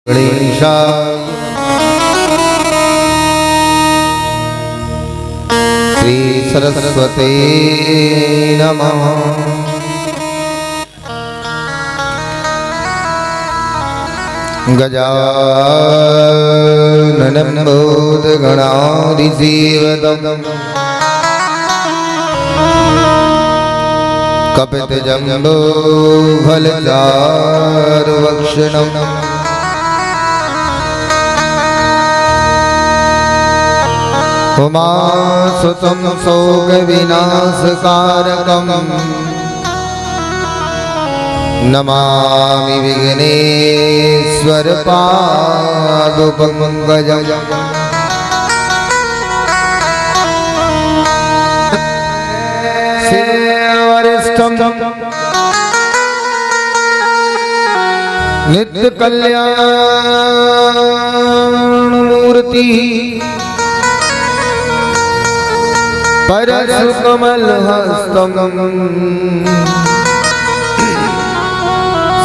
गणेशाय श्री सरस्वते नमः। गजाननं भूतगणाधिसेवितं कपितजम्बूफलचारुभक्षणम् उमासुतं शोकविनाशकारकं नमामि विघ्नेश्वरपादपङ्कजं। वरिष्ठं नित्यकल्याणमूर्ति परशुकमलहस्तं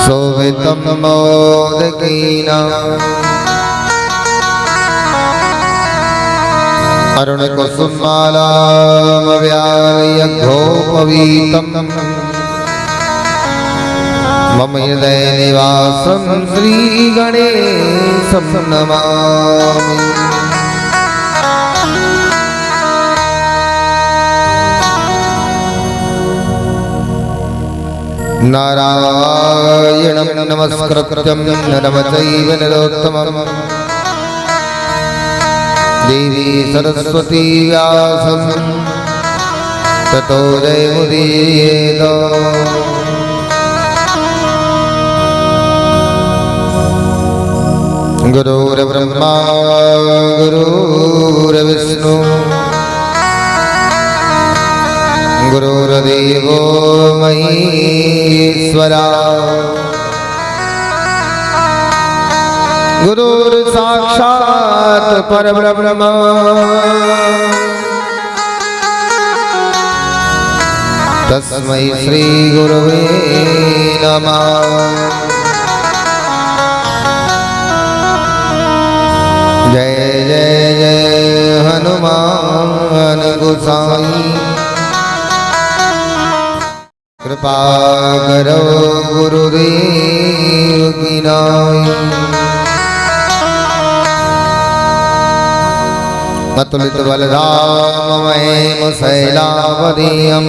शोभितं मोदकेन अरुणकुसुमालामव्यालयघोपवीतं मम हृदयनिवासं श्रीगणेशं नमामि। नारायणं नमस्कृत्यं नरं चैव नरोत्तमं देवी सरस्वती व्यासं ततो जयमुदीरयेत्। गुरुर्ब्रह्मा गुरुर्विष्णु गुरुर्देवो महेश्वरा गुरुर्साक्षात् परब्रह्म तस्मै श्री गुरवे नमः। जय जय जय हनुमान गोसाई कृपा करो गुरुदेव की नाई। अतुलित बलधाम महेम शैलावधेयं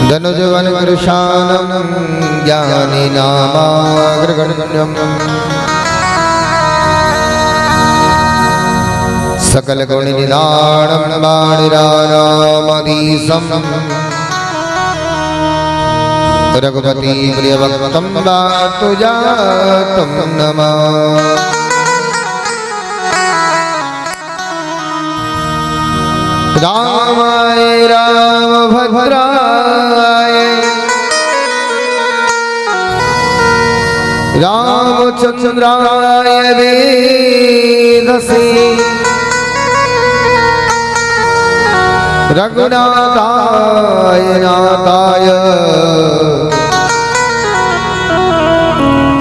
धनुजवन कृशानं ज्ञानिनामाग्रगण्यं सकल गुण निधानं वाणिरारामधीशं रघुपति प्रियभक्तं वातुजातं नमामि। रामाय रामभद्राय रामचंद्राय वेदसे रघुनाथाय नाथाय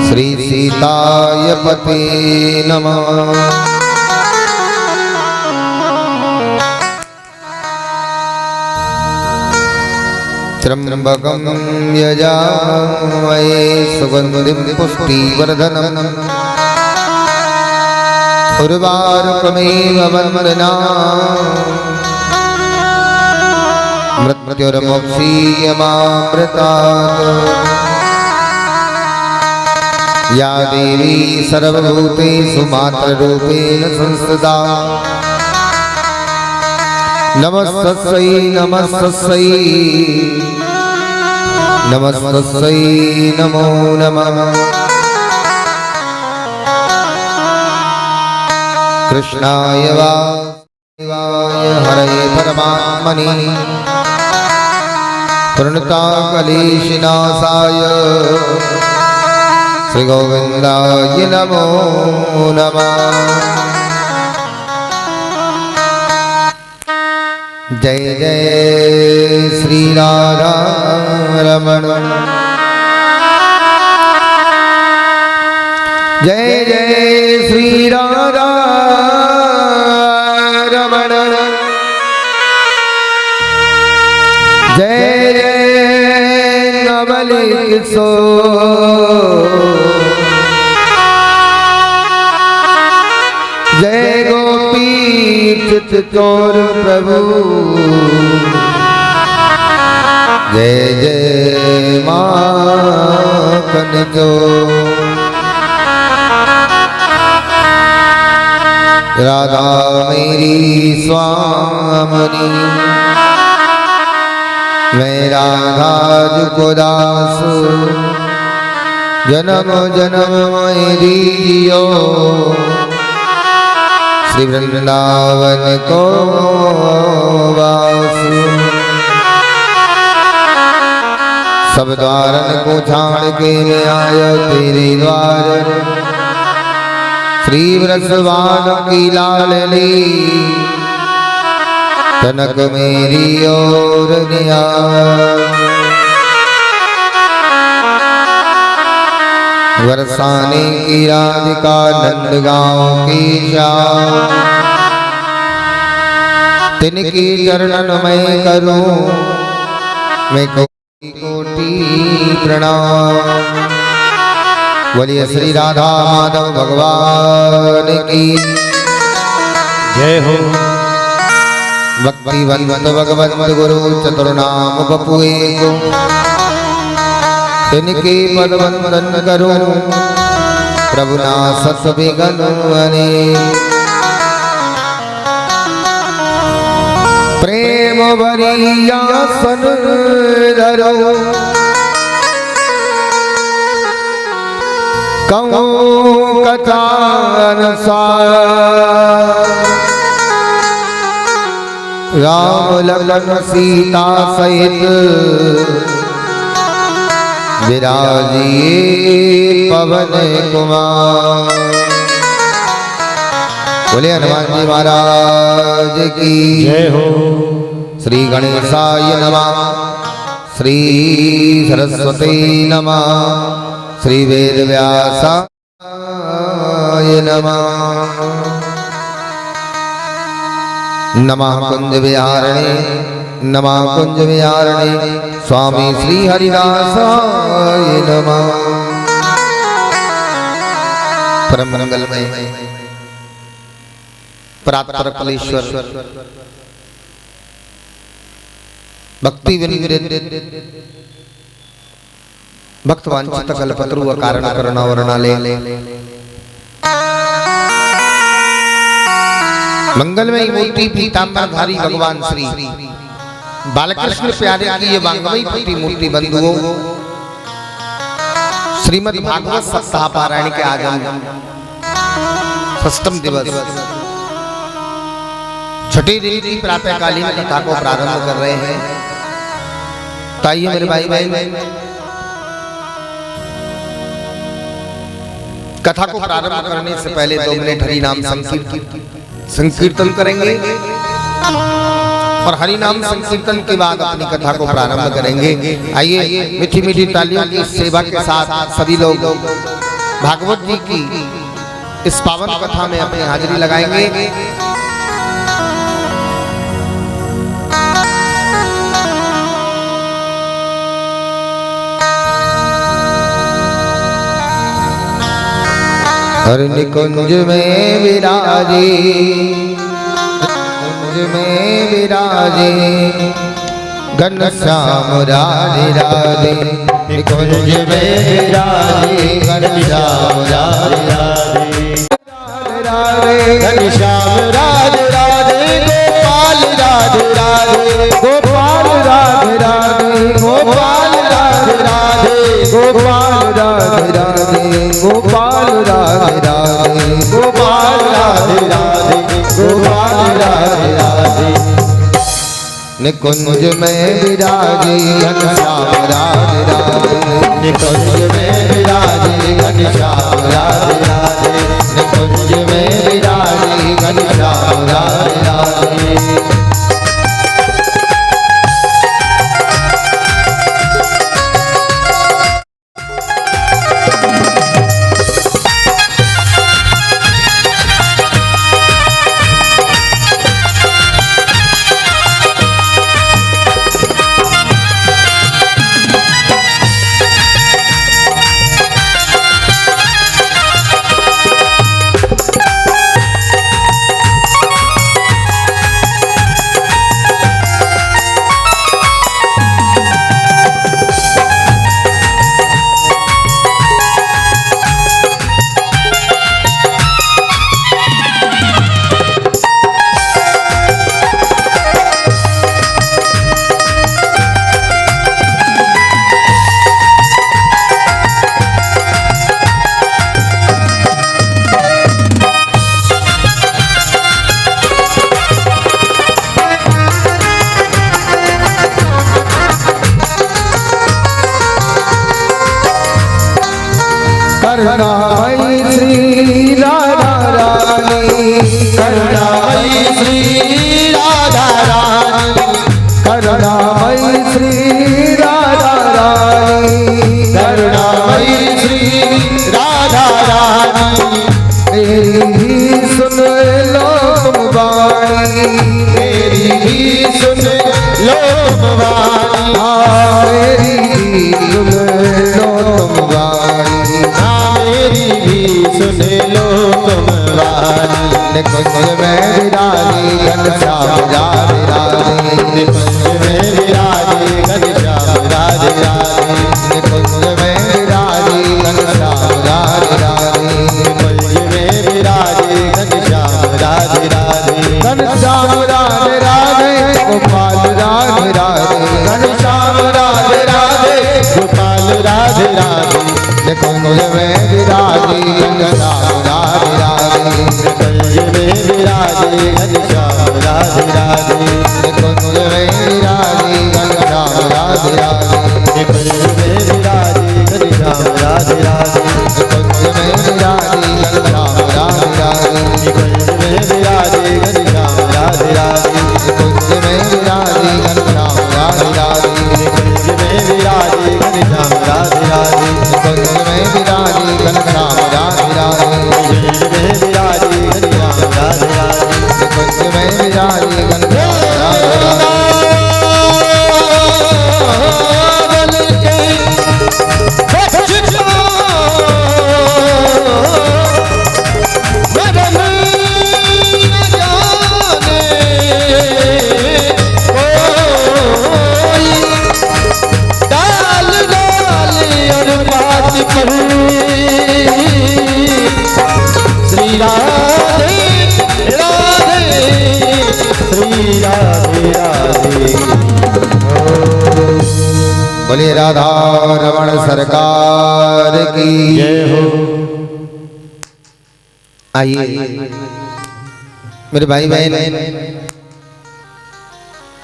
श्री सीताय पते नमः। त्र्यंबकं यजामहे सुगन्धिं पुष्टिवर्धनम् उर्वारुकमेव वन्दनात् मृत्युर्मुक्षीयमामृतात्। या देवी सर्वभूतेषु मातृरूपेण संस्थिता नमस्तस्यै नमस्तस्यै नमस्तस्यै नमो नमः। कृष्णाय वासुदेवाय हरये परमात्मने प्रणताकलेशनाशाय श्रीगोविन्दाय नमो नमः। जय जय श्री राधा रमण जय जय श्री राधा रमण जय जय कमल किशोर जय गोपी चित्तौर प्रभु जय जय माखन चोर राधा मेरी स्वामनी मैं राधा जुको दास जन्म जन्म मैं दीजियो श्री वृंदावन को वास सब द्वारन को छाड़ के मैं आया तेरे द्वार श्री वृषभान की लालली तनक मेरी ओर निया बरसाने की राधिका नंदगांव की शाम तिनकी चरणन में करूं मैं कोटि कोटि प्रणाम बोलिए श्री राधा माधव भगवान की जय हो। भक्ति वंदन भगवत गुरु चतुर्नाम बपुए को तिनके पद वंदन करो प्रभु ना सत विघन प्रेम भरिया सन धरो कहूँ कथान राम लखन सीता सहित विराजिए पवन कुमार बोले हनुमान जी महाराज की जय हो। श्री गणेशाय नमः श्री सरस्वती नमः श्री वेद व्यासाय नमः नमः कुंज विहारिणे नमः कुंज विहारिणे स्वामी श्री हरिदासाय नमः। परम मंगलमय परात्पर कलेश्वर भक्ति विनिवृत भक्तवांछित कल्पतरु कारण करुणा वर्णाले मंगलमयी मूर्ति पीतांबरधारी भगवान श्री बालकृष्ण प्यारे की ये वांगमयी प्रति मूर्ति बंधुओं श्रीमद् भागवत सप्ताह पारायण के आज हम षष्ठम दिवस छठे दिन की प्रातःकालीन कथा को प्रारंभ कर रहे हैं। ताइए मेरे भाई भाई कथा को प्रारंभ करने से पहले 2 मिनट हरि नाम संकीर्तन करेंगे और हरि नाम संकीर्तन के बाद अपनी कथा को प्रारंभ करेंगे। आइए मीठी मीठी तालियों की सेवा के साथ सभी लोग भागवत जी की इस पावन कथा में अपनी हाजिरी लगाएंगे। हर निकुंज में विराजे निकुंज में विराजे घनश्याम राधे राधे निकुंज में विराजे घनश्याम राधे राधे घनश्याम राधे राधे गोपाल राधे राधे गोपाल राधे राधे गोपाल राधे राधे गोपाल राधे राधे गोपाल राधे राधे गोपाल राधे राधे निकुंज में विराजे घनश्याम राधे राधे निकुंज में विराजे घनश्याम राधे राधे निकुंज में विराजे घनश्याम राधे राधे। करुणामयी श्री राधा रानी, करुणामयी श्री राधा रानी, करुणामयी श्री राधा रानी, करुणामयी श्री राधा रानी, मेरी ही सुन लो तुम वाणी, मेरी ही सुन लो तुम वाणी, मेरी ही सुन लो तुम वाणी, मेरी भी सुन लो तुम वाणी। निकुंज में विराजी घनश्याम राधे राधे, निकुंज में विराजे घनश्याम राधे राधे, निकुंज में विराजी घनश्याम राधे राधे, निकुंज में विराजे घनश्याम राधे राधे, घनश्याम राधे राधे गोपाल राधे राधे, घनश्याम राधे राधे गोपाल राधे राधे, निकुंज में विराजी घनश्याम राधे राधे, निकुंज में विराजे घनश्याम राधे राधे, निकुंज में विराजी घनश्याम राधे राधे, निकुंज में विराजे घनश्याम राधे राधे, निकुंज में विराजी घनश्याम राधे राधे, निकुंज में विराजे घनश्याम राधे राधे, निकुंज में विराजी घनश्याम राधे राधे, निकुंज में विराजे घनश्याम राधे राधे, निकुंज में विराजी घनश्याम राधे राधे, निकुंज में विराजे घनश्याम राधे राधे, निकुंज में विराजी घनश्याम राधे राधे। श्री राधे राधे, श्री राधे राधे। बोलिए राधा रमण सरकार की जय हो। आइए मेरे भाई बहन,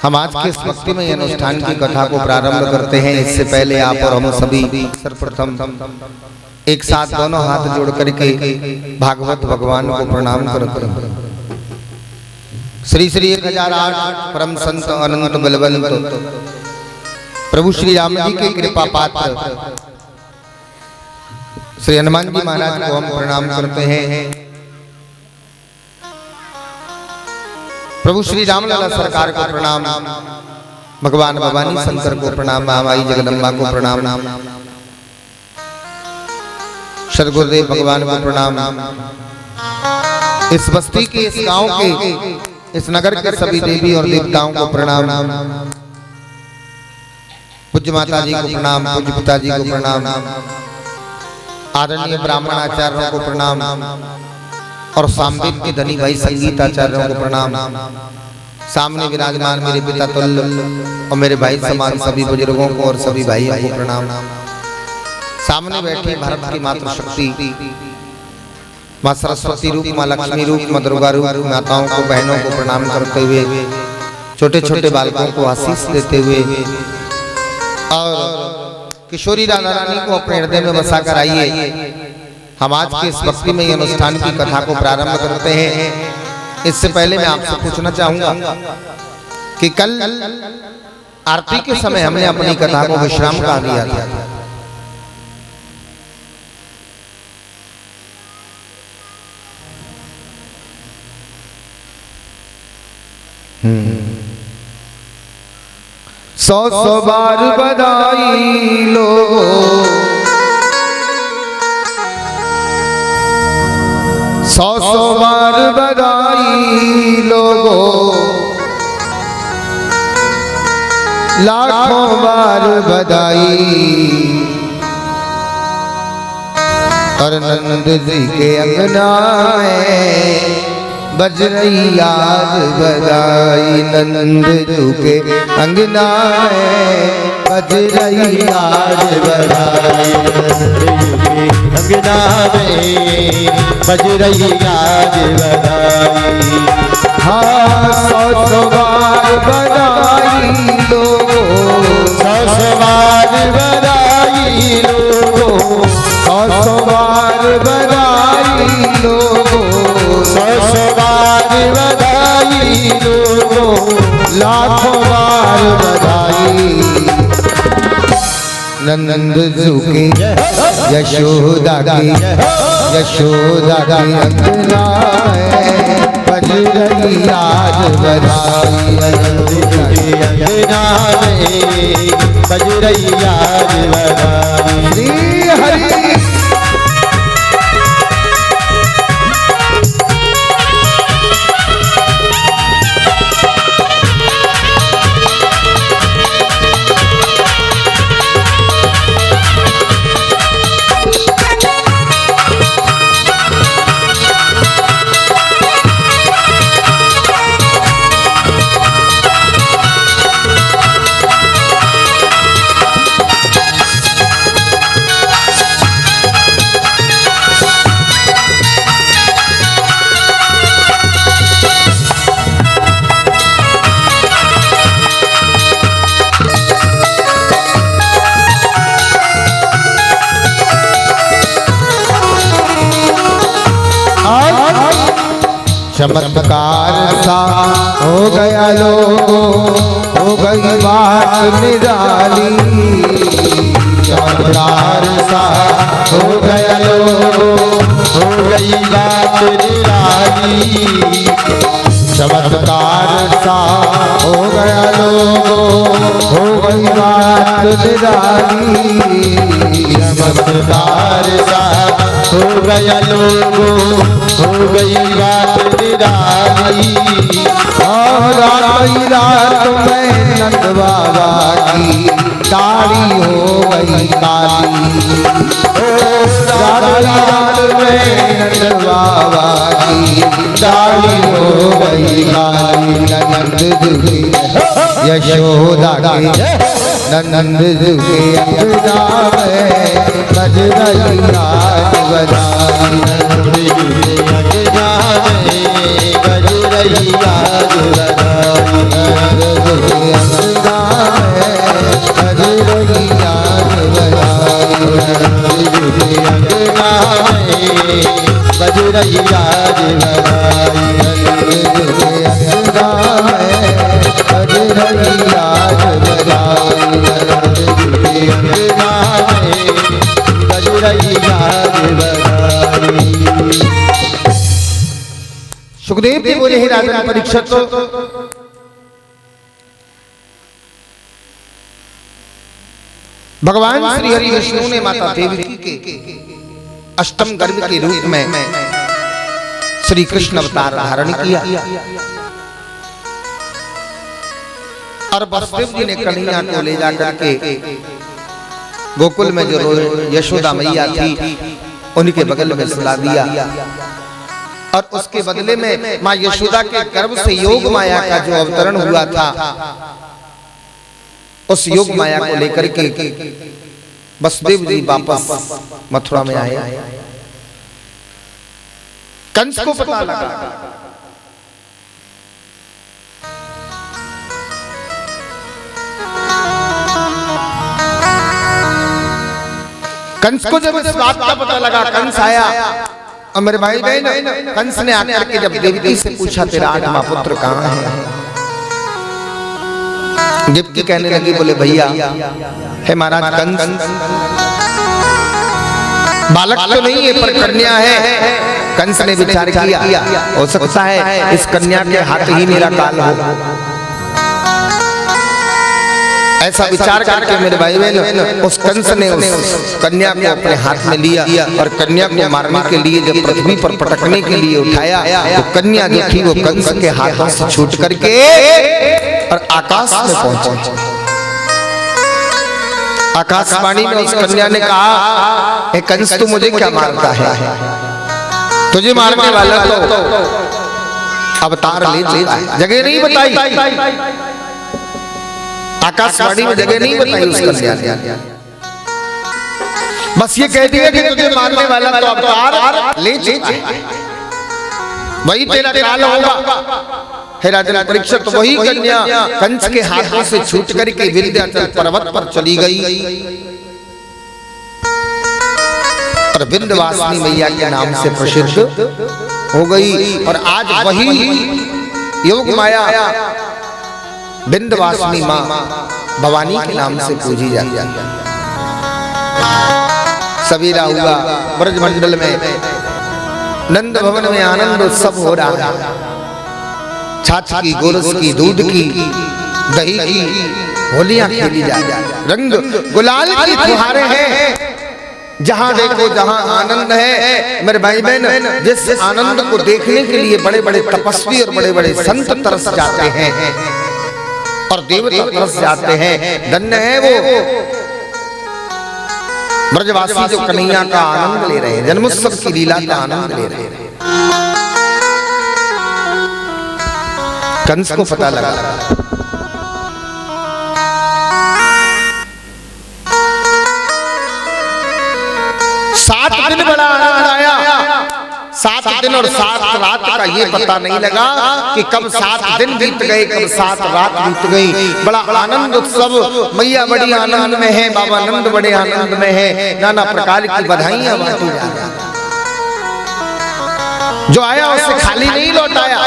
हम आज के इस भक्तिमय अनुष्ठान की कथा को प्रारंभ करते हैं। इससे पहले आप और हम सभी सर्वप्रथम एक साथ दोनों हाथ जोड़ करके भागवत भगवान को प्रणाम करते हैं। श्री श्री 1008 परम संत अनंत बलवंत प्रभु श्री राम जी के कृपा पात्र श्री हनुमान जी महाराज को हम प्रणाम करते हैं। प्रभु श्री रामलला सरकार को प्रणाम, भगवान भवानी शंकर को प्रणाम, महामाई जगदम्बा को प्रणाम, सदगुरुदेव भगवान को प्रणाम। इस बस्ती के, इस गांव के, इस नगर के सभी देवी और देवताओं को प्रणाम। पूज्य माता जी को प्रणाम, पूज्य पिताजी को प्रणाम, आदरणीय ब्राह्मण आचार्यों को प्रणाम और सामवेद के धनी भाई संगीत आचार्यों को प्रणाम। सामने विराजमान मेरे पिता तुल्य और मेरे भाई समान सभी बुजुर्गों को और सभी भाइयों को प्रणाम। सामने बैठी भारत की मातृशक्ति माँ सरस्वती रूप, माँ लक्ष्मी रूप, माँ दुर्गा रूप माताओं को, बहनों को प्रणाम करते हुए, छोटे छोटे बालकों को आशीष देते हुए और किशोरी राधा रानी को अपने हृदय में बसा कर आइए हम आज के इस भक्तिमय अनुष्ठान की कथा को प्रारंभ करते हैं। इससे पहले मैं आपसे पूछना चाहूंगा कि कल आरती के समय हमने अपनी कथा को विश्राम कहा दिया था। सौ सौ बार बधाई लो, सौ सौ बार बधाई लोगो, लाखों बार बधाई। और नंद जी के अंगना में बज रही आज बधाई, नंद जी के अंगना में बज रही आज बधाई, अंगना में बज रही आज बधाई। हाँ सौ सौ बार बधाई लो, सौ सौ बार बधाई बधाई लोगो, 100 बार बधाई लोगो, 100 बार बधाई लोगो, लाखों बार बधाई। नंद जी के यशोदा की अंगना बज रही आज बधाई। अंगना में बज रही आज बधाई। श्री हरि चमत्कार सा हो गया लोगो, हो गई बात निराली। चमत्कार सा हो गया लोगो, हो गई बात निराली। चमत्कार सा हो गया लोगो, हो गई बात निराली। चमत्कार सा हो गया लोगो, हो गई बात निराली। रात में नंद बाबा की दाढ़ी हो गई काली। रात में नंद बाबा की दाढ़ी हो गई काली। नंद जी यशोदा के नंद जी के अंगना में बज रही आज बधाई। अंगना में बज रही आज बधाई। अंगना में बज रही आज बधाई। अंगना में बज रही आज बधाई। अंगना में बज रही आज बधाई। अंगना में बज रही आज बधाई। सुखदेव जी बोले हे राजन परीक्षित, भगवान श्री हरि विष्णु ने माता देवकी के अष्टम गर्भ के रूप में श्री कृष्ण अवतार धारण किया और वसुदेव जी ने कन्हैया को ले जाकर के गोकुल में जो यशोदा मैया थी उनके बगल में सुला दिया और उसके बदले में मां यशोदा के गर्भ से योग माया का जो अवतरण हुआ था उस योग माया को लेकर के वसुदेव जी वापस मथुरा में आए। कंस को पता लगा, कंस को जब इस बात का पता लगा, कंस आया और मेरे भाई बहन कंस ने आकर के जब देवकी से पूछा तेरा आठवां पुत्र कहाँ है, देवकी कहने लगी बोले भैया है महाराज कंस बालक तो नहीं है पर कन्या है। कंस ने विचार किया हो सकता है इस कन्या के हाथ ही मेरा काल हो। ऐसा विचार करके मेरे भाई बहन उस कंस ने उस कन्या को अपने हाथ में लिया और कन्या को मारने के लिए जब पृथ्वी पर पटकने के लिए उठाया तो कन्या जो थी वो कंस के हाथों से छूट करके और आकाश में पहुंची। आकाशवाणी में उस कन्या ने कहा हे कंस तू मुझे क्या मारता है, तुझे मारने वाला तो अवतार ले चुका है। जगह नहीं बताई, आकाशवाणी में जगह नहीं बताई उस कन्या ने, बस ये कह दिया कि तुझे मारने वाला तो अवतार ले चुका है, वही तेरा काल होगा। हे राजन परीक्षित तो वही कन्या कंस के हाथों से छूट करके विंध्याचल पर्वत पर चली गई और विंध्यवासिनी मैया के नाम से प्रसिद्ध हो गई। और आज वही योग माया विंध्यवासिनी मां भवानी के नाम से पूजी जाती है। सवेरा हुआ ब्रजमंडल में नंद भवन में आनंद उत्सव हो रहा है। छाछ की, गोरस की, दूध की, दही की होलियां खेली जा रही, रंग गुलाल की फुहारें हैं। जहां देखो जहां आनंद है। मेरे भाई बहन, जिस आनंद को देखने के लिए बड़े बड़े तपस्वी और बड़े बड़े संत तरस जाते हैं और देवता तरस जाते हैं। धन्य है वो ब्रजवासी जो कन्हैया का आनंद ले रहे हैं, जन्मोत्सव की लीला का आनंद ले रहे हैं। कंस को पता लगा 7 दिन बड़ा आनंद आया। 7 दिन और 7 रात का ये पता नहीं लगा कि कब 7 दिन बीत गए, कब 7 रात बीत गई। बड़ा आनंद उत्सव, मैया बड़ी आनंद में है, बाबा नंद बड़े आनंद में है। नाना प्रकार की बधाइयां बांटी जा रही। जो आया उसे खाली नहीं लौटाया,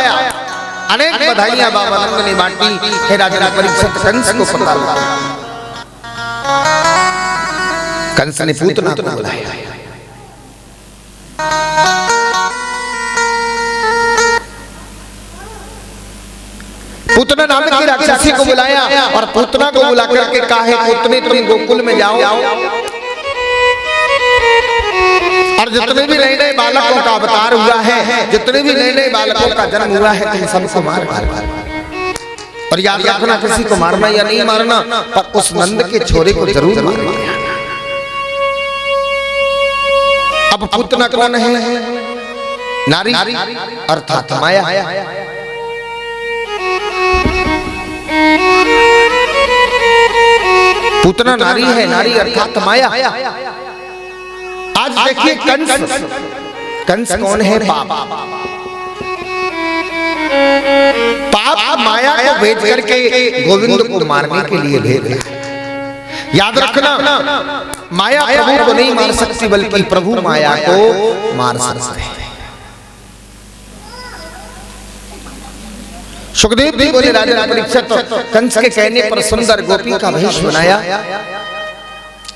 अनेक बधाइयां बाबा नंद ने बांटी। हे राजा परीक्षित, कंस को पता लगा। कंस ने पूतना को बुलाया। पूतना नाम की राक्षसी को बुलाया और पूतना को बुला करके कहा, है पूतने तुम गोकुल में जाओ और जितने भी नए नए बालकों का अवतार हुआ है, जितने भी नए नए बालकों का जन्म हुआ है, तुम सबको मार। और याद रखना, किसी को मारना या नहीं मारना, पर उस नंद के छोरे को जरूर मारना। अब पूतना कौन है? नारी अर्थात माया। पूतना नारी है, नारी अर्थात माया। आज देखिए कंस कौन है? पाप माया को भेज करके गोविंद को मारने के लिए भेज रहा है। याद रखना, माया प्रभु को नहीं मार सकती, बल्कि प्रभु माया को मार सकते हैं। सुखदेव जी बोले, राजा परीक्षित, कंस के कहने पर सुंदर गोपी का भेष बनाया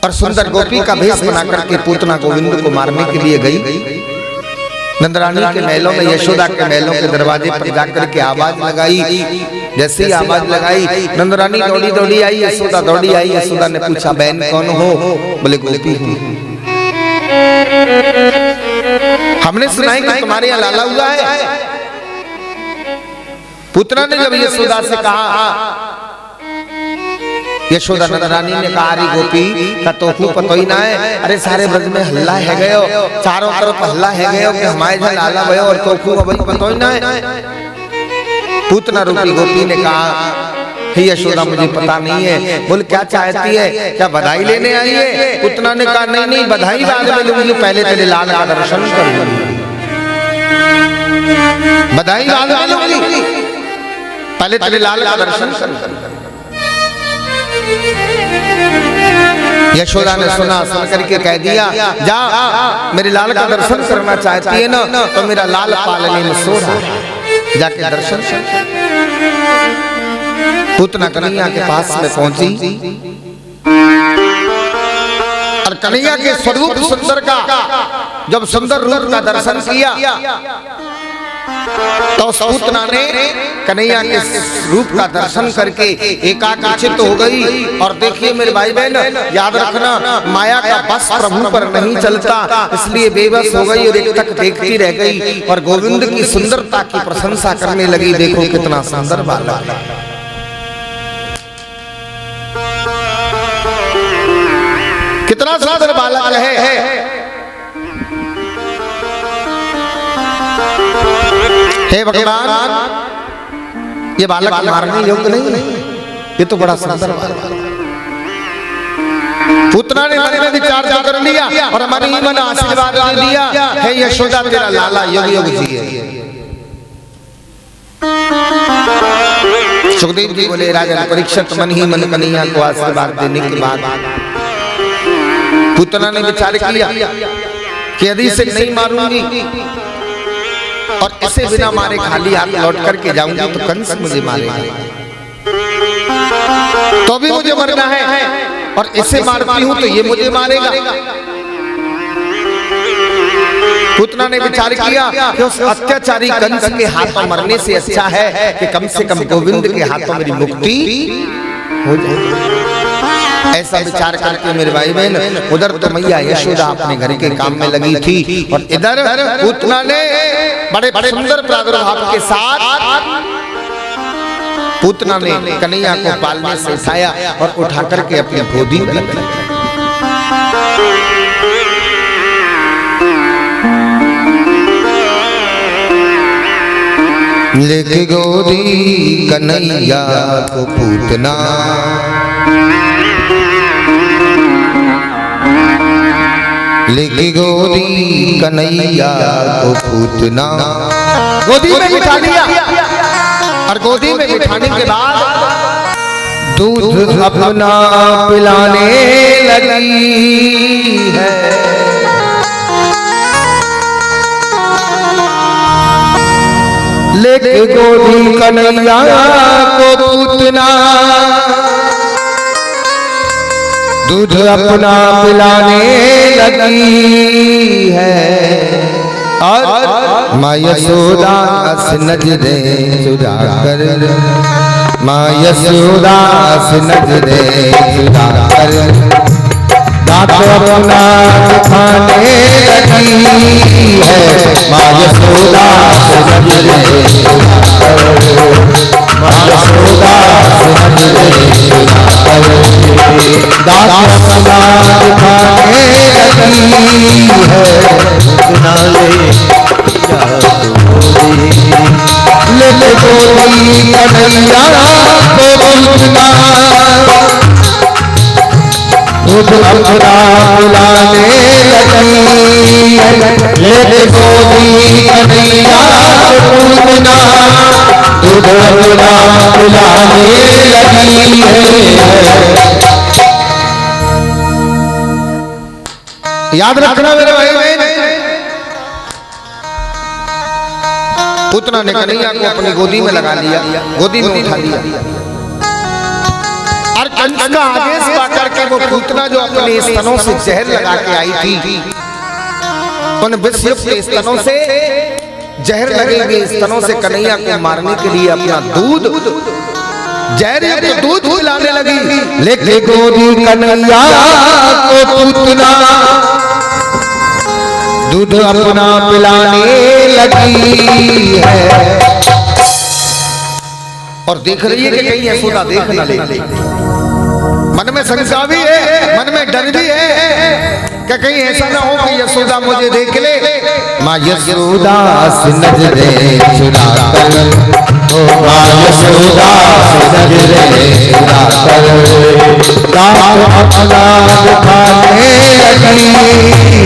और सुंदर गोपी का भेष बना करके पूतना गोविंद को मारने के लिए गई। नंदरानी के महलों में, यशोदा के महलों के दरवाजे पर जाकर के आवाज लगाई। जैसे ही आवाज लगाई, नंदरानी दौड़ी दौड़ी आई, यशोदा दौड़ी आई। यशोदा ने पूछा, बहन कौन हो? बोले गोपी हूं। हमने सुना है कि तुम्हारे यहाँ लाला हुआ है। पुतना ने जब यशोदा से कहा, यशोदा नंदरानी ने कहा, अरे गोपी का तो पता ही ना है। अरे सारे ब्रज में हल्ला है गयो, चारों तरफ हल्ला है गयो कि हमारे घर लाला भयो और तोखू अभी पता ही ना है। पूतना रूपी गोपी ने कहा, हे यशोदा मुझे पता नहीं है। बोल क्या चाहती है? क्या बधाई लेने आई है? पुतना ने कहा, नहीं नहीं, बधाई बाद में लूंगी, पहले तेरे लाल का दर्शन करूंगी। बधाई बाद में लूंगी, पहले तेरे लाल का दर्शन करूंगी। यशोदा ने सुना, सुन करके कह दिया, जा मेरे लाल का दर्शन करना चाहती है ना, तो मेरा लाल पालने में सो रहा है, जाके दर्शन कर। पूतना कन्हैया के पास में पहुंची और कन्हैया के स्वरूप सुंदर का जब सुंदर रूप का दर्शन किया, तो पूतना ने कन्हैया के रूप का दर्शन करके एकाग्रचित हो गई। और देखिए मेरे भाई बहन, याद रखना, माया का बस प्रभु पर नहीं चलता, इसलिए बेबस हो गई और एक तक देखती रह गई और गोविंद की सुंदरता की प्रशंसा करने लगी। देखो कितना सुंदर बालक है, कितना सुंदर बालक है। हे भगवान, ये बालक मारने योग्य नहीं है, ये तो बड़ा सुंदर बालक। पुतना ने मन में विचार कर लिया और मन ही मन आशीर्वाद दे दिया, हे यशोदा तेरा लाला युग युग जिए। सुखदेव जी बोले, राजा परीक्षित मन ही मन कन्हैया को आशीर्वाद देने के बाद पुतना ने विचार किया कि यदि इसे नहीं मारूंगी और इसे बिना मारे खाली हाथ लौट करके जाऊंगी तो कंस मुझे मारेगा, तो भी मुझे मरना है, और इसे मारती हूं तो ये मुझे मारेगा। पूतना ने विचार किया कि उस अत्याचारी कंस के हाथों मरने से अच्छा है कि कम से कम गोविंद के हाथों मेरी मुक्ति हो जाए। ऐसा विचार करके मेरे भाई बहन उधर तो मैया यशोदा अपने घर के काम में लगी थी, और इधर पूतना ने बड़े सुंदर प्रादुर्भाव के साथ पूतना ने कन्हैया को पालने से उठाया और उठा करके अपनी गोदी में रख लिया। लेके गोदी कन्हैया को पूतना, लेके गोदी कन्हैया को पूतना गोदी में बिठा लिया, और गोदी में बिठाने के बाद दूध अपना पिलाने लगी है। लेके गोदी कन्हैया को पूतना दूध अपना पिलाने लगी है, और माँ यशोदा से नजरें चुरा कर, माँ यशोदा से नजरें चुरा कर दांत अपना दिखाने लगी है। माँ यशोदा से नजरें चुरा कर, माँ यशोदा से नजरें चुरा कर दांत अपना दिखाने लगी है। ले गोदी कन्हैया को पूतना दूध अपना पिलाने लगी है। ले गोदी कन्हैया को पूतना दूध अपना पिलाने लगी है। याद रखना मेरे भाई बहन, पूतना ने कन्हैया को अपनी गोदी में लगा लिया, गोदी में उठा लिया, और कंस का आदेश पाकर के वो पूतना जो अपने स्तनों से जहर लगा के आई थी, उन विषयुक्त स्तनों से जहर लगे हुए स्तनों से कन्हैया को मारने के लिए अपना दूध जहर दूध पिलाने लगी। लेके गोदी कन्हैया को पूतना दूध अपना पिलाने लगी है, और देख रही है कि कहीं यशोदा देख न ले। मन में शंका भी है, मन में डर भी है कि कहीं ऐसा ना हो कि यशोदा मुझे देख ले। माँ यशोदा से नजरें चुरा कर, माँ यशोदा से नजरें चुरा कर दांत अपना दिखाने लगी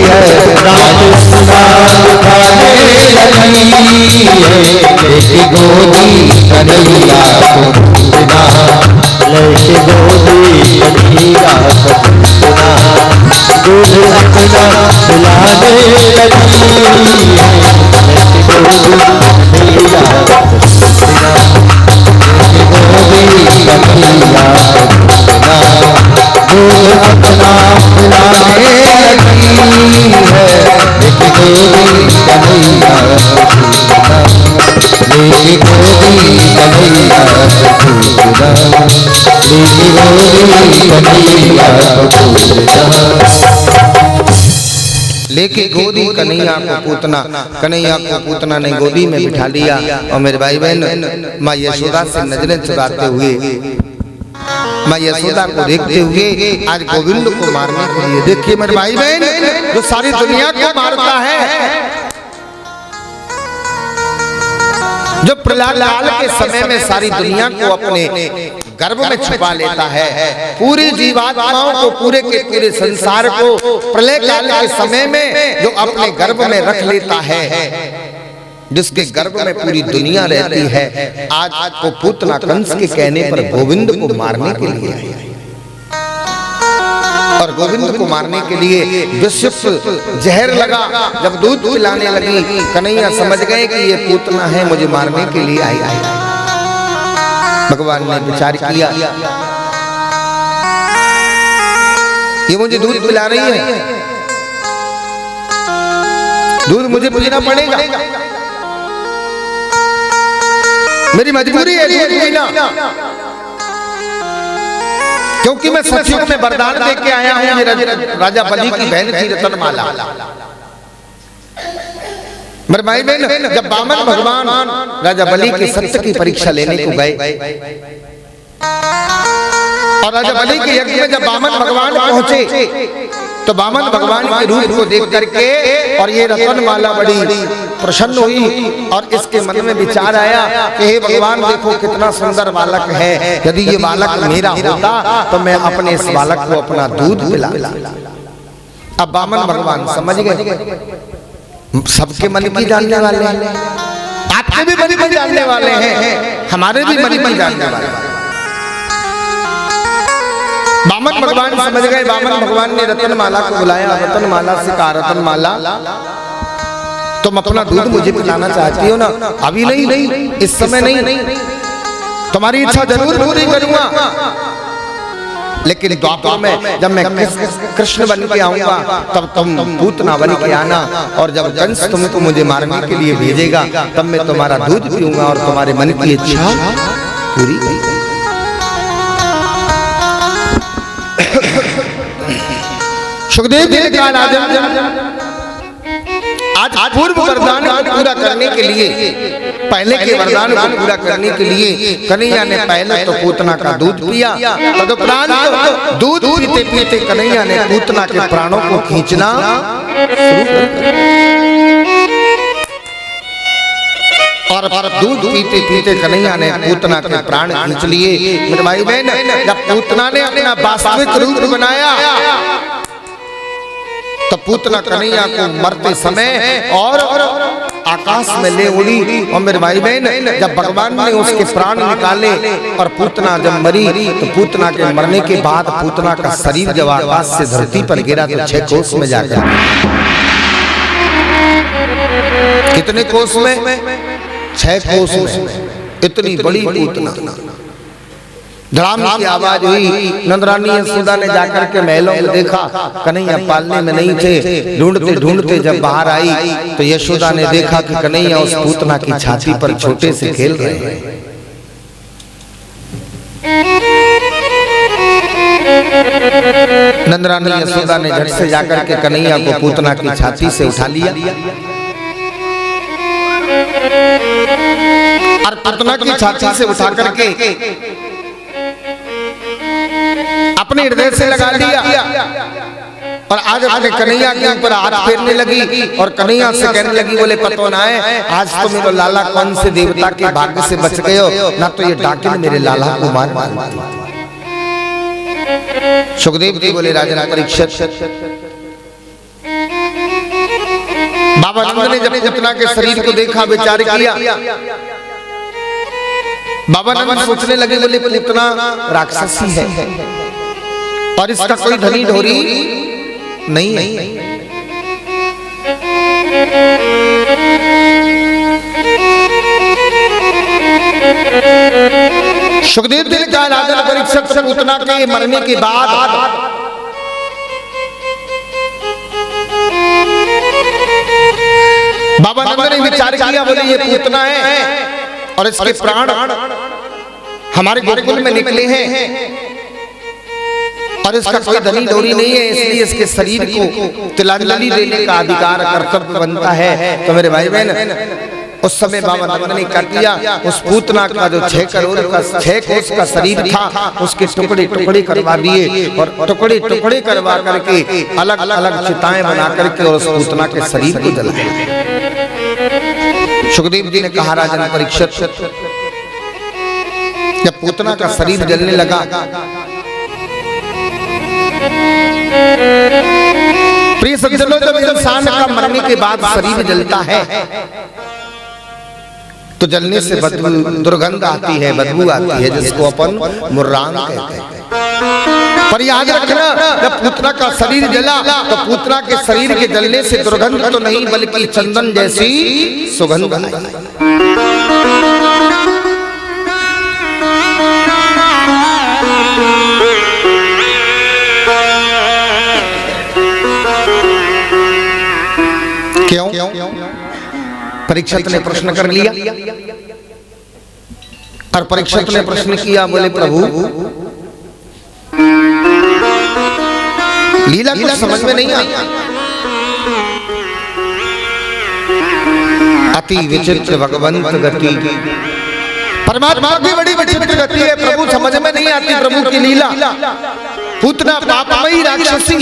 है, दांत अपना दिखाने लगी है। लेके गोदी कन्हैया को पूतना, लेके गोदी कन्हैया को पूतना दूध अपना पिलाने लगी है। लेके गोदी कन्हैया को पूतना, लेके गोदी कन्हैया को पूतना दूध अपना पिलाने लगी है। लेके गोदी कन्हैया को पूतना, लेके गोदी कन्हैया को पूतना, लेके गोदी कन्हैया को पूतना। लेके गोदी कन्हैया को पूतना, कन्हैया को पूतना ने गोदी में बिठा लिया, और मेरे भाई बहन माँ यशोदा से नजरें चुराते हुए, माँ यशोदा को देखते हुए आज गोविंद को मारने के लिए, देखिए मेरे भाई बहन जो सारी दुनिया को मारता है, जो प्रलय काल के समय में सारी दुनिया को अपने गर्भ में छुपा लेता है, पूरी जीवात्माओं को, पूरे के पूरे संसार को प्रलय काल के समय में जो अपने गर्भ में रख लेता है, जिसके गर्भ में पूरी दुनिया रहती है, आज वो पूतना कंस के कहने पर गोविंद को मारने के लिए आया। और गोविंद को मारने के लिए विषयुक्त जहर लगा। जब दूध पिलाने लगी, कन्हैया समझ गए कि ये पूतना है, मुझे मारने के लिए आई है। भगवान ने विचार किया, ये मुझे दूध पिला रही है, दूध मुझे पीना पड़ेगा, मेरी मजबूरी है दूध पीना, क्योंकि मैं सचमुच में वरदान दे के आया हूं। मेरा राजा बलि की बहन थी रतनमाला। मेरे भाई बहन, जब वामन भगवान राजा बलि के सत्य की परीक्षा लेने को गए और राजा बलि के यज्ञ में जब वामन भगवान पहुंचे तो वामन भगवान के रूप को देख करके और ये रतनमाला बड़ी प्रसन्न हुई और इसके मन में विचार आया कि हे भगवान, देखो कितना सुंदर बालक है, यदि ये बालक मेरा होता तो मैं अपने इस बालक को अपना दूध पिला। अब वामन भगवान समझ गए, सबके मन की जानने वाले हैं, आपके भी मन की जानने वाले हैं, हमारे भी मन की जानने वाले हैं। वामन भगवान समझ गए। वामन भगवान ने रतनमाला को बुलाया, रतनमाला से कहा, रतनमाला तुम अपना दूध मुझे पिलाना चाहती हो ना? अभी नहीं, इस समय नहीं, तुम्हारी इच्छा जरूर पूरी करूंगा, लेकिन द्वापर में जब मैं कृष्ण बन के आऊंगा तब तुम पूतना बन के आना, और जब कंस तुमको मुझे मारने के लिए भेजेगा तब मैं तुम्हारा दूध पीऊंगा और तुम्हारे मन की इच्छा पूरी। सुखदेव जी ने कहा, आज पूर्व वरदान को पूरा करने के लिए, पहले के वरदान को पूरा करने के लिए कन्हैया ने पहले तो पूतना का दूध पिया, तदुपरांत दूध पीते पीते कन्हैया ने पूतना के प्राणों को खींचना शुरू कर दिया। और दूध पीते पीते कन्हैया ने पूतना के प्राण खींच लिए। मेरे भाई बहन, जब पूतना ने अपना वास्तविक रूप बनाया तो पूतना कन्हैया को मरते समय और आकाश में ले उड़ी। और मेरे भाई बहन, जब भगवान ने उसके प्राण निकाले और पूतना जब मरी तो पूतना के मरने के बाद पूतना का शरीर जब आकाश से धरती पर गिरा तो 6 कोस में जाकर, कितने कोस में? 6 कोस में। इतनी बड़ी पूतना। धड़ाम की आवाज हुई। नंदरानी यशोदा ने जाकर के महलों में देखा, कन्हैया पालने में नहीं थे। ढूंढते ढूंढते जब बाहर आई तो यशोदा ने देखा कि कन्हैया उस पूतना की छाती पर छोटे से खेल रहे हैं। नंदरानी यशोदा ने झट से जाकर के कन्हैया को पूतना की छाती से उठा लिया और पूतना की छाती से उठा करके अपने हृदय से लगा लिया और आज अपने कन्हैया के ऊपर हाथ फेरने लगी और कन्हैया से कहने लगी, बोले पतो ना है आज तो मेरे लाला कौन से देवता के भाग्य से बच गए हो, ना तो ये डाकिन मेरे लाला को मार मार। सुखदेव जी बोले, राजा परीक्षित, बाबा नंद ने जब पूतना के शरीर को देखा, विचार किया, बाबा नंद सोचने लगे, बोले पूतना राक्षसी है और इसका कोई धनी ढोरी नहीं है। सुखदेव जी ने कहा, राजा परीक्षित, पूतना के मरने के बाद बाबा नंद ने विचार किया, बोले ये पूतना है और इसके प्राण हमारे गोकुल में निकले हैं और इसका कोई धनी डोरी नहीं है, इसलिए इसके शरीर को तिलांजलि देने का अधिकार कर्तव्य बनता है। तो मेरे भाई बहन, उस समय बाबा नंद ने क्या किया, उस पूतना का जो 6 करोड़ का 6 कोस का शरीर था उसके टुकड़े टुकड़े करवा दिए और टुकड़े टुकड़े करवा करके अलग अलग चिताएं बना करके और उस पूतना के शरीर को जलाया। सुखदेव जी ने कहा, राजन परीक्षित, जब पूतना का शरीर जलने लगा, प्रिय सज्जनों, जब इंसान का मरने के बाद शरीर जलता है तो जलने से बदबू, दुर्गंध आती है, बदबू आती है, जिसको अपन मुर्रांग कहते हैं। पर याद रखना, जब पूतना का शरीर जला तो पूतना के शरीर के जलने से दुर्गंध तो नहीं बल्कि चंदन जैसी सुगंध आई। क्यों? परीक्षित ने प्रश्न कर लिया और परीक्षित ने प्रश्न किया, बोले प्रभु लीला कुछ समझ में नहीं आता, अति विचित्र भगवंत गति, परमात्मा की बड़ी विचित्र गति है प्रभु, समझ में नहीं आती प्रभु की लीला। पूतना पापमयी राक्षसी,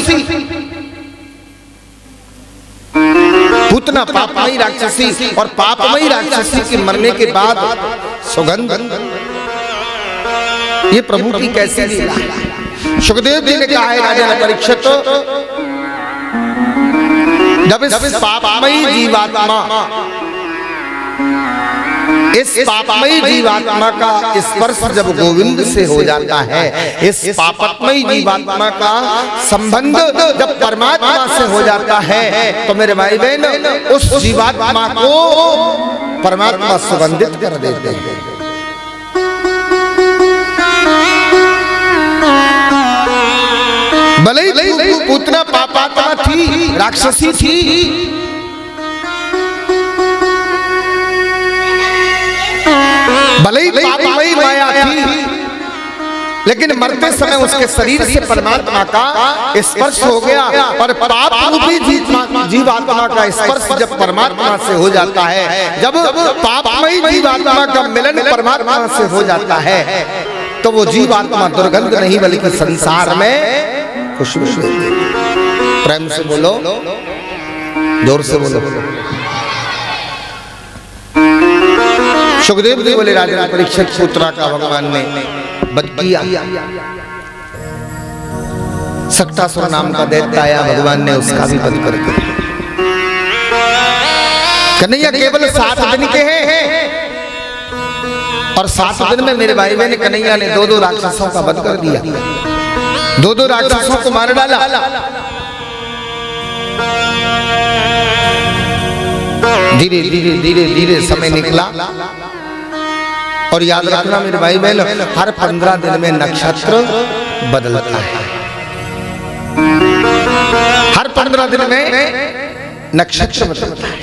पूतना पापमयी राक्षसी, और पापमयी राक्षसी के मरने के बाद सुगंध, ये प्रभु की कैसी लीला। सुखदेव जी ने कहा है राजा परीक्षित, जब इस पापमयी जीवात्मा, इस पापमयी जीवात्मा का स्पर्श जब गोविंद से हो जाता है, इस पापमयी जीवात्मा का संबंध जब परमात्मा से हो जाता है, तो मेरे भाई बहन उस जीवात्मा को परमात्मा सुगंधित कर देते हैं। भले ही पूतना पापात्मा थी, राक्षसी थी, भले ही पापमयी माया थी, लेकिन मरते समय उसके शरीर से परमात्मा का स्पर्श हो गया। और पाप रूपी जीवात्मा का स्पर्श जब परमात्मा से हो जाता है, जब पापमयी जीवात्मा का मिलन परमात्मा से हो जाता है, तो वो जीवात्मा दुर्गंध नहीं बल्कि संसार में खुशबू देती है। प्रेम से बोलो, जोर से बोलो। सुखदेव जी बोले राजा परीक्षित, पुत्रा का भगवान ने वध किया। सक्तासुर नाम का दैत्य आया, भगवान ने उसका भी वध कर दिया। कन्हैया केवल 7 दिन के हैं, और 7 दिन में मेरे भाई बहन कन्हैया ने 2-2 राक्षसों का वध कर दिया, 2-2 राक्षसों को मार डाला। धीरे धीरे धीरे धीरे समय निकला, और याद रखना मेरे भाई बहन, हर 15 दिन में नक्षत्र बदलता है, हर 15 दिन में नक्षत्र बदलता है।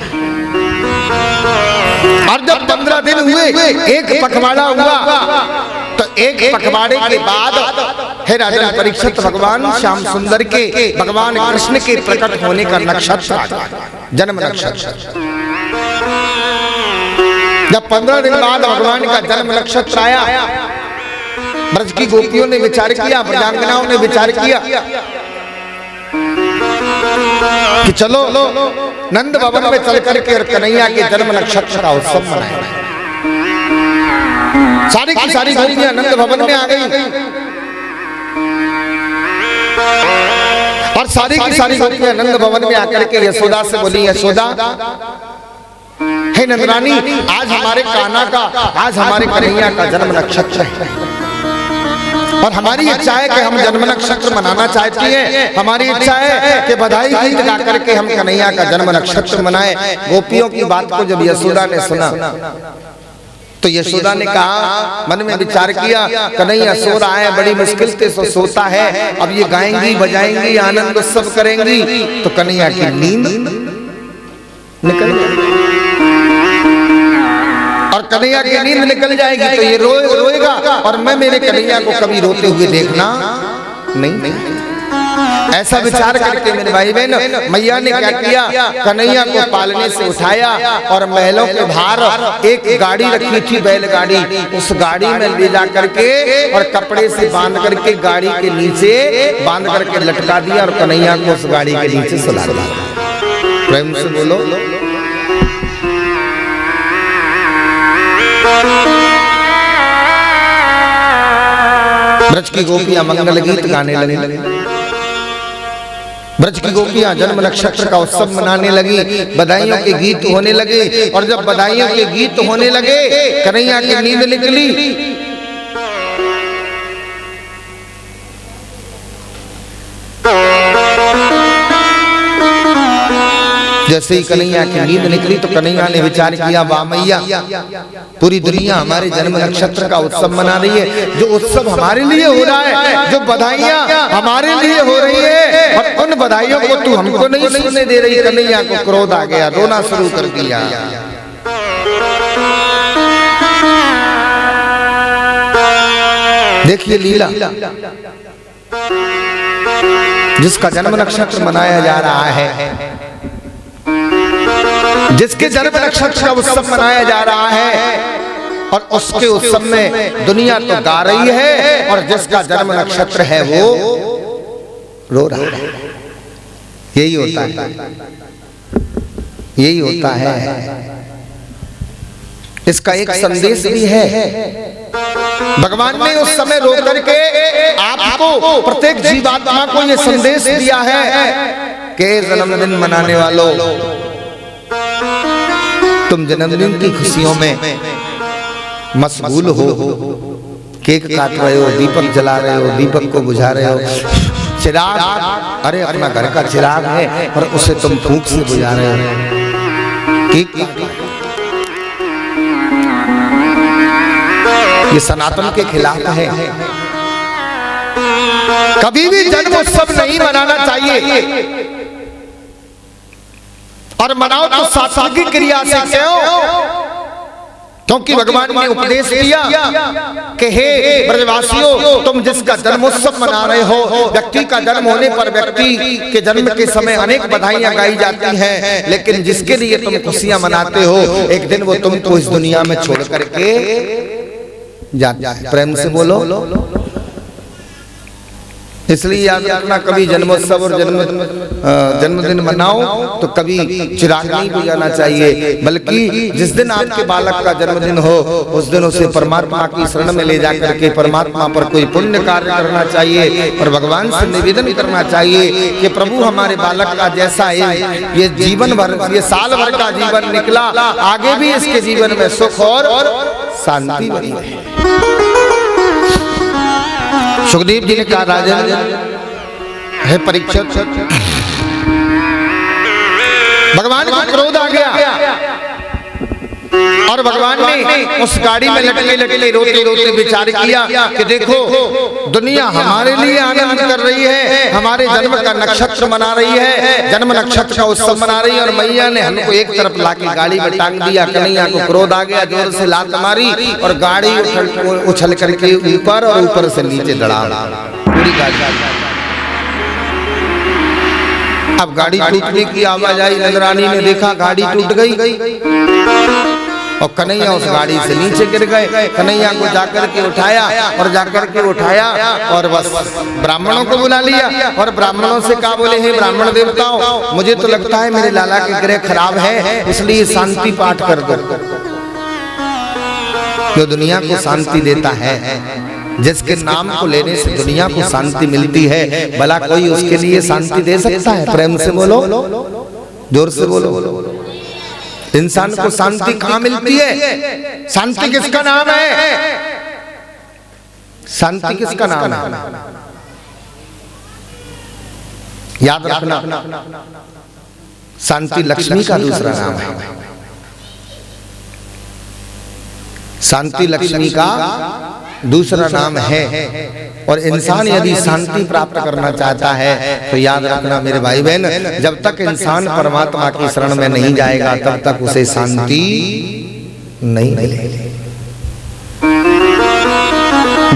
और जब 15 दिन हुए, एक पखवाड़ा हुआ, तो एक पखवाड़े के बाद हे राजा परीक्षित, भगवान श्याम सुंदर के, भगवान कृष्ण के प्रकट होने का नक्षत्र आ गया, जन्म नक्षत्र। जब 15 दिन बाद भगवान का जन्म नक्षत्र आया, ब्रज की गोपियों ने विचार किया, ब्रजांगनाओं ने विचार किया कि चलो नंद भवन में चल करके और कन्हैया के जन्म नक्षत्र का उत्सव मनाएं। सारी की सारी गोपियां नंद भवन में आ गई, और सारी की सारी गोपियां नंद भवन में आकर के यशोदा से बोली, यशोदा हे नंदरानी, आज हमारे कान्हा का, आज हमारे कन्हैया का जन्म नक्षत्र है, और हमारी इच्छा है कि हम जन्म नक्षत्र मनाना चाहती हैं। हमारी इच्छा है कि बधाई गीत गा करके हम कन्हैया का जन्म नक्षत्र मनाएं। गोपियों की बात को जब यशोदा ने सुना, तो यशोदा ने कहा, मन में विचार किया, कन्हैया सो रहा है, बड़ी मुश्किल से सोता है, अब ये गाएंगी बजाएंगी आनंद उत्सव करेंगी तो कन्हैया की नींद निकल जाएगी, और कन्हैया की नींद निकल जाएगी तो ये रोएगा, और मैं मेरे कन्हैया को कभी रोते हुए देखना नहीं। ऐसा विचार करके मेरे भाई बहन, मैया ने क्या किया, कन्हैया को पालने से उठाया और महलों के बाहर एक गाड़ी रखी थी, बैलगाड़ी, उस गाड़ी में ले जा करके और कपड़े से बांध करके गाड़ी के नीचे बांध करके लटका दिया, और कन्हैया को उस गाड़ी के नीचे सुला दिया। प्रेम से बोलो। ब्रज की गोपियां मंगल गीत गाने लगी, ब्रज की गोपियां जन्म नक्षत्र का उत्सव मनाने लगी, बधाइयों के गीत होने लगे, और जब बधाइयों के गीत होने लगे, कन्हैया की नींद निकली, जैसे ही कन्हैया की नींद निकली तो कन्हैया ने विचार किया, वाह मैया, पूरी दुनिया हमारे जन्म नक्षत्र का उत्सव मना रही है, जो उत्सव हमारे लिए हो रहा है, जो बधाइयां हमारे लिए हो रही है, और उन बधाइयों को तू हमको नहीं सुनने दे रही। कन्हैया को क्रोध आ गया, रोना शुरू कर दिया। देखिए लीला, जिसका जन्म नक्षत्र मनाया जा रहा है, जिसके जन्म नक्षत्र का उत्सव मनाया जा रहा है, और उसके उत्सव में दुनिया तो गा रही है, और जिसका जन्म नक्षत्र है वो रो रहा है। यही होता है, यही होता है। इसका एक संदेश भी है। भगवान ने उस समय रो करके आपको, प्रत्येक जीवात्मा को ये संदेश दिया है कि जन्मदिन मनाने वालों, तुम जन्मदिन की खुशियों में मशगूल हो, केक काट रहे हो, दीपक जला रहे हो, दीपक को बुझा रहे हो, चिराग, अरे अपना घर का चिराग है और उसे तुम फूंक से बुझा रहे हो, केक काट रहे हो। ये सनातन के खिलाफ है। कभी भी जन्म उत्सव नहीं मनाना चाहिए, और मनाओ तो सात्विक क्रिया से क्यों? क्योंकि भगवान ने उपदेश दिया कि हे ब्रजवासियों, तुम जिसका जन्मोत्सव मना रहे हो, व्यक्ति का जन्म होने पर व्यक्ति के जन्म के समय अनेक बधाइयां गाई जाती हैं, लेकिन जिसके लिए तुम खुशियां मनाते हो, एक दिन वो तुमको इस दुनिया में छोड़ करके जाता है। प्रेम से बोलो। इसलिए याद रखना, कभी जन्मोत्सव और जन्मदिन मनाओ तो कभी चिराग नहीं बुझाना चाहिए, बल्कि जिस दिन आपके बालक का जन्मदिन हो उस दिन उसे परमात्मा की शरण में ले जाकर के परमात्मा पर कोई पुण्य कार्य करना चाहिए, और भगवान से निवेदन करना चाहिए कि प्रभु हमारे बालक का जैसा ये जीवन भर, ये साल भर का जीवन निकला, आगे भी इसके जीवन में सुख और शांति बनी रहे। सुखदेव जी ने कहा, राजन है परीक्षित, भगवान को क्रोध आ गया, और भगवान ने उस गाड़ी में लटके लटके रोते रोते विचार किया कि देखो, दुनिया हमारे लिए आनंद कर रही है, हमारे जन्म का नक्षत्र मना रही है, जन्म नक्षत्र का उत्सव मना रही है, और मैया ने हमको एक तरफ लाके गाड़ी में टांग दिया। कन्हैया को क्रोध आ गया, जोर से लात मारी और गाड़ी उछल करके ऊपर और ऊपर से नीचे दड़ा पूरी गाड़ी। अब गाड़ी टूटने की आवाज आई, नंदरानी ने देखा गाड़ी टूट गई, और कन्हैया उस गाड़ी से नीचे गिर गए। कन्हैया को जाकर के उठाया, और जाकर के उठाया और बस ब्राह्मणों को बुला लिया, और ब्राह्मणों से कहा, बोले हे ब्राह्मण देवताओं, मुझे तो लगता है मेरे लाला के ग्रह खराब है, इसलिए शांति पाठ कर दो। जो दुनिया को शांति देता है, जिसके नाम को लेने से दुनिया को शांति मिलती है, भला कोई उसके लिए शांति दे सकता है? प्रेम से बोलो, जोर से बोलो। इंसान को शांति कहाँ मिलती है? शांति किसका नाम है? शांति किसका नाम है? याद रखना, शांति लक्ष्मी का दूसरा नाम है। शांति लक्ष्मी का दूसरा नाम है, और इंसान यदि शांति प्राप्त करना चाहता है तो याद रखना मेरे भाई बहन, जब तक इंसान परमात्मा की शरण में नहीं जाएगा तब तक उसे शांति नहीं मिलेगी।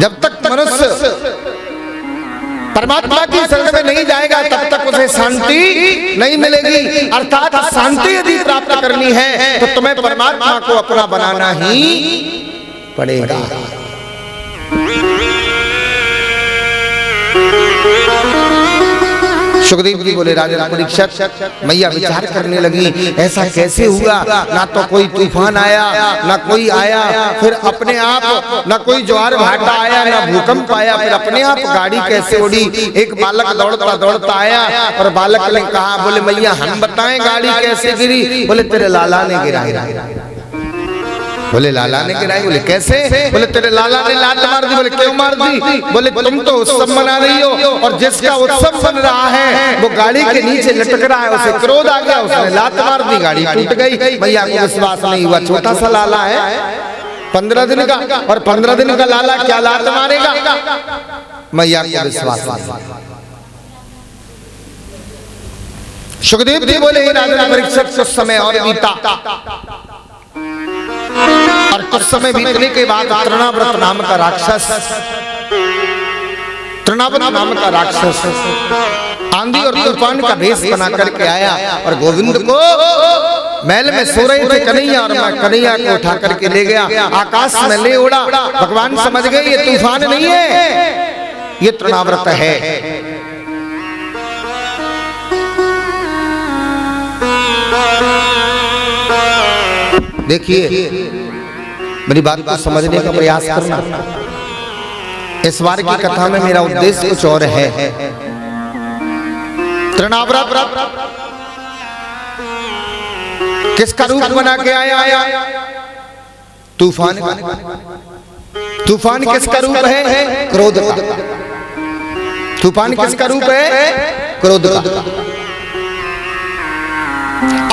जब तक मनुष्य परमात्मा की शरण में नहीं जाएगा तब तक उसे शांति नहीं मिलेगी। अर्थात शांति यदि प्राप्त करनी है तो तुम्हें परमात्मा को अपना बनाना ही पड़ेगा। सुखदेव जी बोले, राजा परीक्षित, मैया विचार करने लगी, ऐसा कैसे हुआ? ना तो कोई तूफान आया, ना कोई आया, फिर अपने आप ना कोई ज्वार भाटा आया, ना भूकंप आया, फिर अपने आप गाड़ी कैसे उड़ी? एक बालक दौड़ता दौड़ता आया, और बालक ने कहा, बोले मैया हम बताएं गाड़ी कैसे गिरी? बोले तेरे लाला ने गिराया। बोले लाला ने गिराई। बोले कैसे? बोले तेरे लाला ने लात मार दी। बोले क्यों मार दी? बोले तुम तो उत्सव मना रही हो और जिसका उत्सव बन रहा है वो गाड़ी के नीचे लटक रहा है, उसे क्रोध आ गया, उसने लात मार दी, गाड़ी टूट गई। भैया को विश्वास नहीं हुआ, छोटा सा लाला है 15 दिन का, और 15 दिन का लाला क्या लात मारेगा? मैया को विश्वास नहीं। सुखदेव जी बोले हे राजन परीक्षित, कुछ समय और बीता और कुछ समय बीतने के बाद तृणाव्रत नाम का राक्षस, तृणाव्रत नाम का राक्षस आंधी और तूफान का भेष बना करके आया और गोविंद को महल में सो रहे थे कन्हैया, और मैं कन्हैया को उठा करके ले गया, आकाश में ले उड़ा। भगवान समझ गए ये तूफान नहीं है, ये तृणाव्रत है। देखिए मेरी बात को समझने का प्रयास करना। इस बार की कथा में मेरा उद्देश्य कुछ और है। तृणाव्रत किसका रूप बना के आया? तूफान का। तूफान किसका रूप है? क्रोध का। तूफान किसका रूप है? क्रोध का।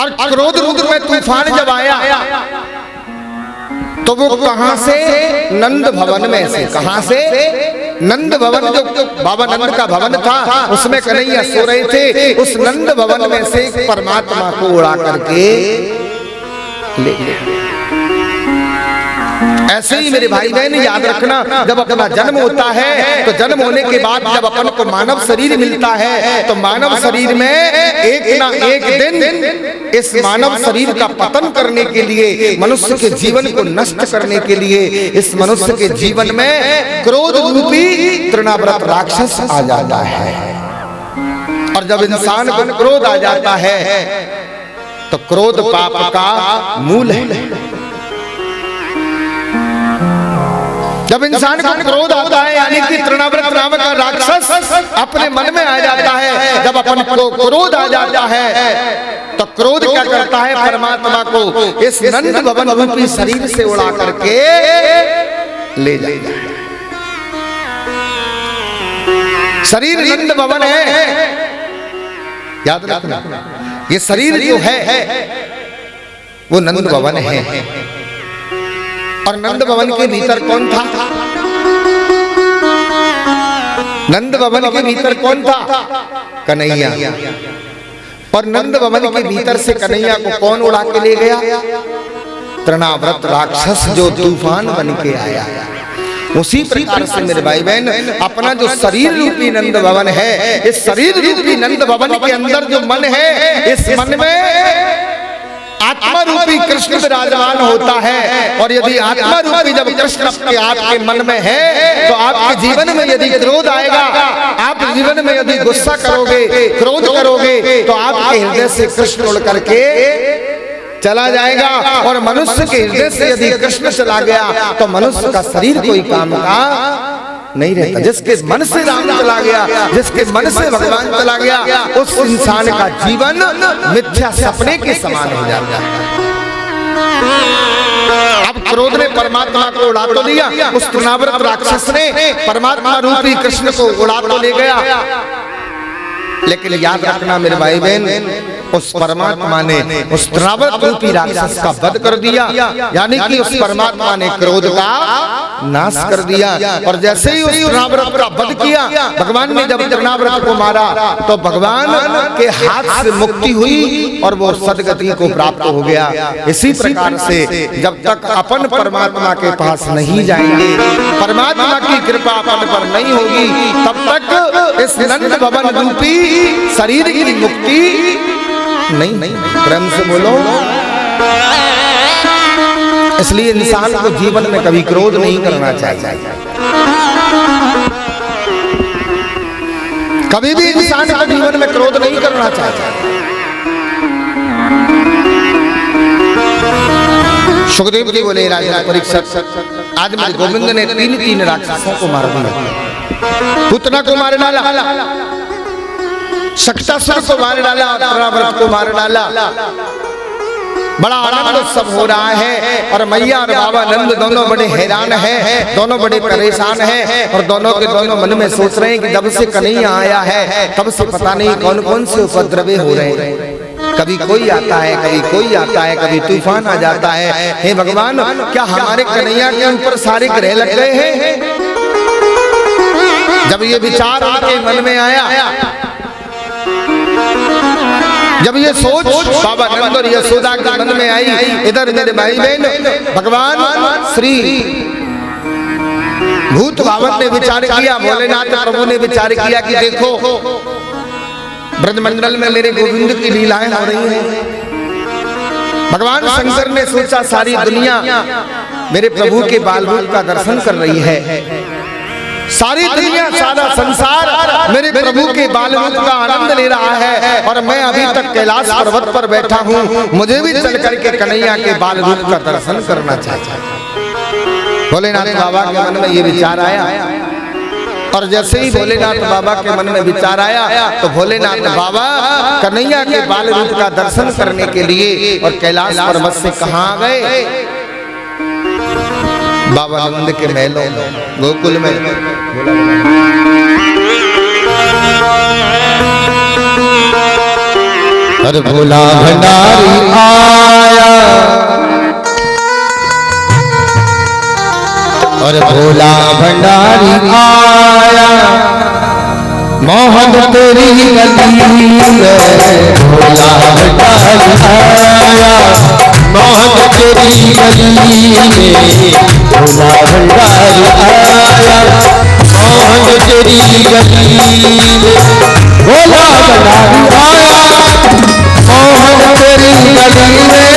और क्रोध रुद्र में तूफान जब आया तो वो कहां से? नंद भवन में से। कहां से? नंद भवन, जो बाबा नंद का भवन था उसमें कन्हैया सो रहे थे, उस नंद भवन में से परमात्मा को उड़ा करके ले गया। ऐसे ही मेरे भाई बहन याद रखना, जब अपना जन्म होता है तो जन्म होने के बाद जब अपन को मानव शरीर मिलता है तो मानव शरीर में एक ना एक दिन इस मानव शरीर का पतन करने के लिए, मनुष्य के जीवन को नष्ट करने के लिए इस मनुष्य के जीवन में क्रोध रूपी तृणाव्रत राक्षस आ जाता है। और जब इंसान को क्रोध आ जाता है तो क्रोध पाप का मूल है। जब इंसान को क्रोध आता है यानी कि तृणाव्रत नाम का राक्षस अपने मन में आ जाता है, जब अपन को क्रोध आ जाता है तो क्रोध क्या करता है? परमात्मा को इस नंद भवन रूपी शरीर से उड़ा करके ले जाता है। शरीर नंद भवन है, याद रखना। ये शरीर जो है वो नंद भवन है। और नंद भवन के भीतर कौन था? नंद भवन के भीतर कौन था? कन्हैया। और नंद भवन के भीतर से कन्हैया को कौन उड़ा के ले गया? तृणाव्रत राक्षस जो तूफान बन के आया। उसी प्रकार से मेरे भाई बहन अपना जो शरीर रूपी नंद भवन है, इस शरीर रूपी नंद भवन के अंदर जो मन है, इस मन में आत्मा रूपी कृष्ण विराजमान होता है। और यदि आत्मा रूपी जब कृष्ण अपने आपके मन में है तो आपके जीवन में यदि क्रोध आएगा, आप जीवन में यदि गुस्सा करोगे, क्रोध करोगे तो आपके हृदय से कृष्ण उड़ करके चला जाएगा। और मनुष्य के हृदय से यदि कृष्ण चला गया तो मनुष्य का शरीर कोई काम का नहीं रहता। जिसके मन से राम चला गया, जिसके मन से भगवान चला गया, उस इंसान का जीवन मिथ्या सपने के समान हो जाता है। अब क्रोध ने परमात्मा को उड़ा तो दिया, उस तृणाव्रत राक्षस ने परमात्मा रूपी कृष्ण को उड़ा तो ले गया। लेकिन याद रखना मेरे भाई बहन, उस परमात्मा ने उस तृणाव्रत रूपी राक्षस का वध कर दिया, यानी कि उस परमात्मा ने क्रोध का नाश कर दिया। और जैसे ही उस तृणाव्रत का वध किया, भगवान ने जब तृणाव्रत को मारा तो भगवान के हाथ से मुक्ति हुई और वो सदगति को प्राप्त हो गया। इसी प्रकार से जब तक अपन परमात्मा के पास नहीं जाएंगे, परमात्मा की कृपा अपन पर नहीं होगी, तब तक इस नंद भवन रूपी शरीर की मुक्ति नहीं। प्रेम से बोलो। इसलिए इंसान को जीवन में कभी क्रोध नहीं करना चाहिए। कभी भी इंसान को जीवन में क्रोध नहीं करना चाहिए। सुखदेव जी बोले राजा परीक्षित, आज मेरे गोविंद ने 3 राक्षसों को मार दिया। पुतना को मार डाला, शक्तासुर को मार डाला, तृणाव्रत को मार डाला, बड़ा आनंद उत्सव हो रहा है और मैया और बाबा नंद दोनों बड़े हैरान हैं, दोनों बड़े परेशान हैं और दोनों के दोनों मन में सोच रहे हैं कि जब से कन्हैया आया है तब से पता नहीं कौन कौन से उपद्रव हो रहे हैं। कभी कोई आता है, कभी कोई आता है, कभी तूफान आ जाता है। हे भगवान, क्या हमारे कन्हैया के ऊपर सारे ग्रह लग गए हैं? जब ये विचार आपके मन में आया, जब ये सोच बाबा नंद और यशोदा के मन में आई, इधर मेरे भाई बहन भगवान श्री भूत भावक ने विचार किया, भोलेनाथ प्रभु ने विचार किया कि देखो ब्रजमंडल में मेरे गोविंद की लीलाएं हो रही हैं। भगवान शंकर ने सोचा सारी दुनिया मेरे प्रभु के बाल रूप का दर्शन कर रही है, सारी दुनिया सारा संसार मेरे प्रभु के बाल रूप का आनंद ले रहा है और मैं अभी तक कैलाश पर्वत पर बैठा हूँ, मुझे भी चल करके कन्हैया के बाल रूप का दर्शन करना चाहता है। भोलेनाथ बाबा के मन में ये विचार आया और जैसे ही भोलेनाथ बाबा के मन में विचार आया तो भोलेनाथ बाबा कन्हैया के बाल रूप का दर्शन करने के लिए और कैलाश पर्वत से कहाँ आ गए? बाबा नंद के महलों गोकुल में। अरे भोला भंडारी आया, अरे भोला भंडारी आया, मोहन तेरी गली में भोला भंडारी आया, मोहन तेरी गली में भोला भंडारी आया, मोहन तेरी गली में भोला भंडारी आया, मोहन तेरी गली में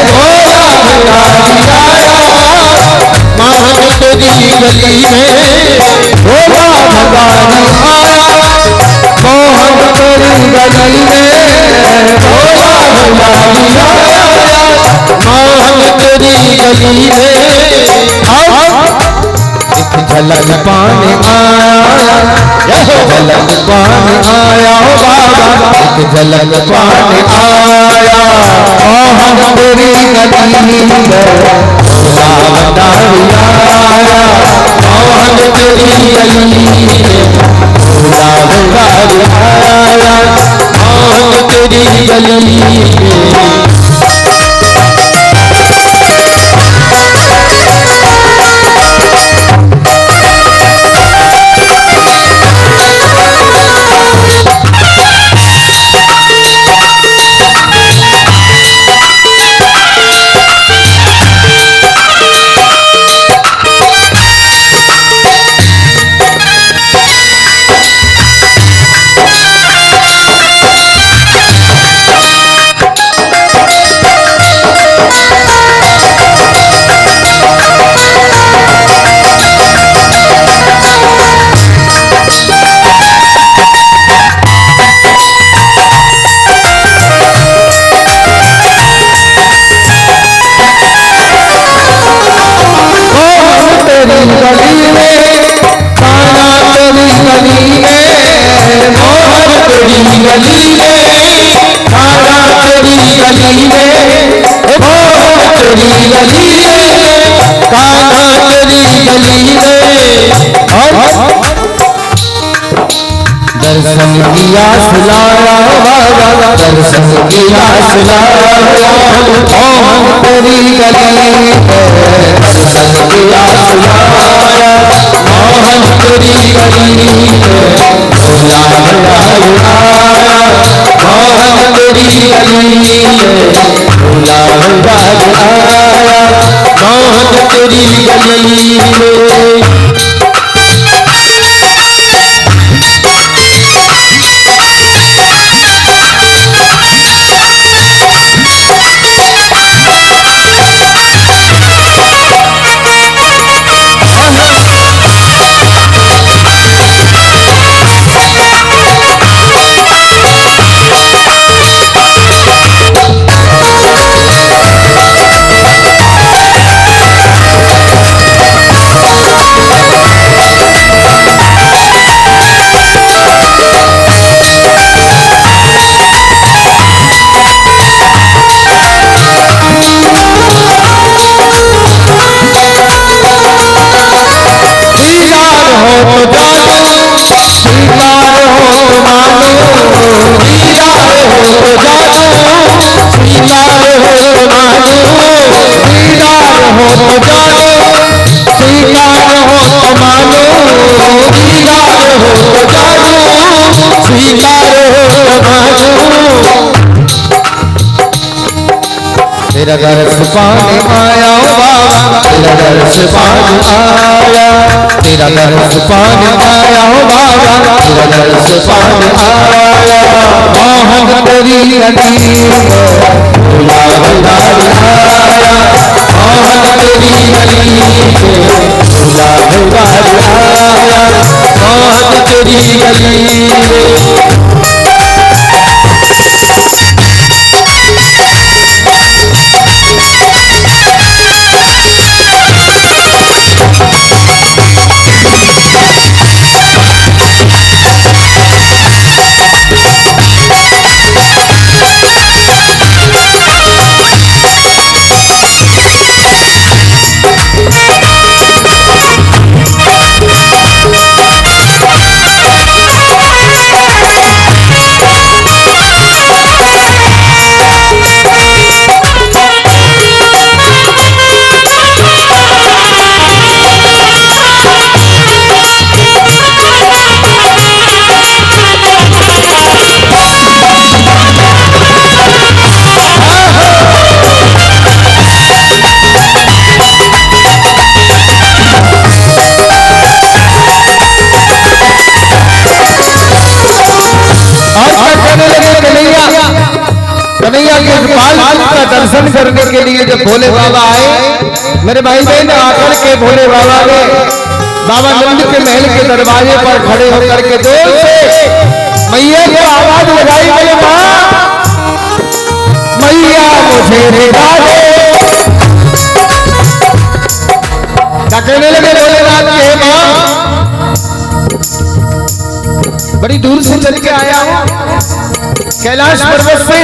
भोला भंडारी आया, मोहन तेरी गली में भोला भंडारी आया, मोहन तेरी गली में भोला भंडारी आया, मोहन तेरी गली में एक झलक पाने आया, झलक पाने आया बाबा, एक झलक पाने आया, मोहन तेरी गली में भोला भंडारी आया, मोहन तेरी गली में भोला भंडारी आया, मोहन तेरी गली में। दर्शन किया सुलाया बाबा, दर्शन किया सुलाया, मोहन तेरी गली में दर्शन किया सुलाया, मोहन तेरी गली में भोला भंडारी आया, मोहन तेरी गली में भोला भंडारी आया, मोहन तेरी गली में। स्वीकारो मांगू तेरा दर्श पाने आया बाबा तेरा दर्श पाने आया तेरा दर्श पाने आया बाबा तेरा दर्श पाने आया मोहन तेरी गली भोला भंडारी आया मोहन तेरी गली भोला भंडारी आया मोहन तेरी गली कन्हैया के बाल का दर्शन करने के लिए जब भोले बाबा आए मेरे भाई बहन आकर के भोले बाबा ने बाबा नंद के महल के दरवाजे पर खड़े होकर के जोर से मैया को आवाज लगाई मेरे माँ मैया मुझे रिझा दे क्या कहने लगे भोलेनाथ के माँ बड़ी दूर से चल के आया हूं कैलाश पर्वत से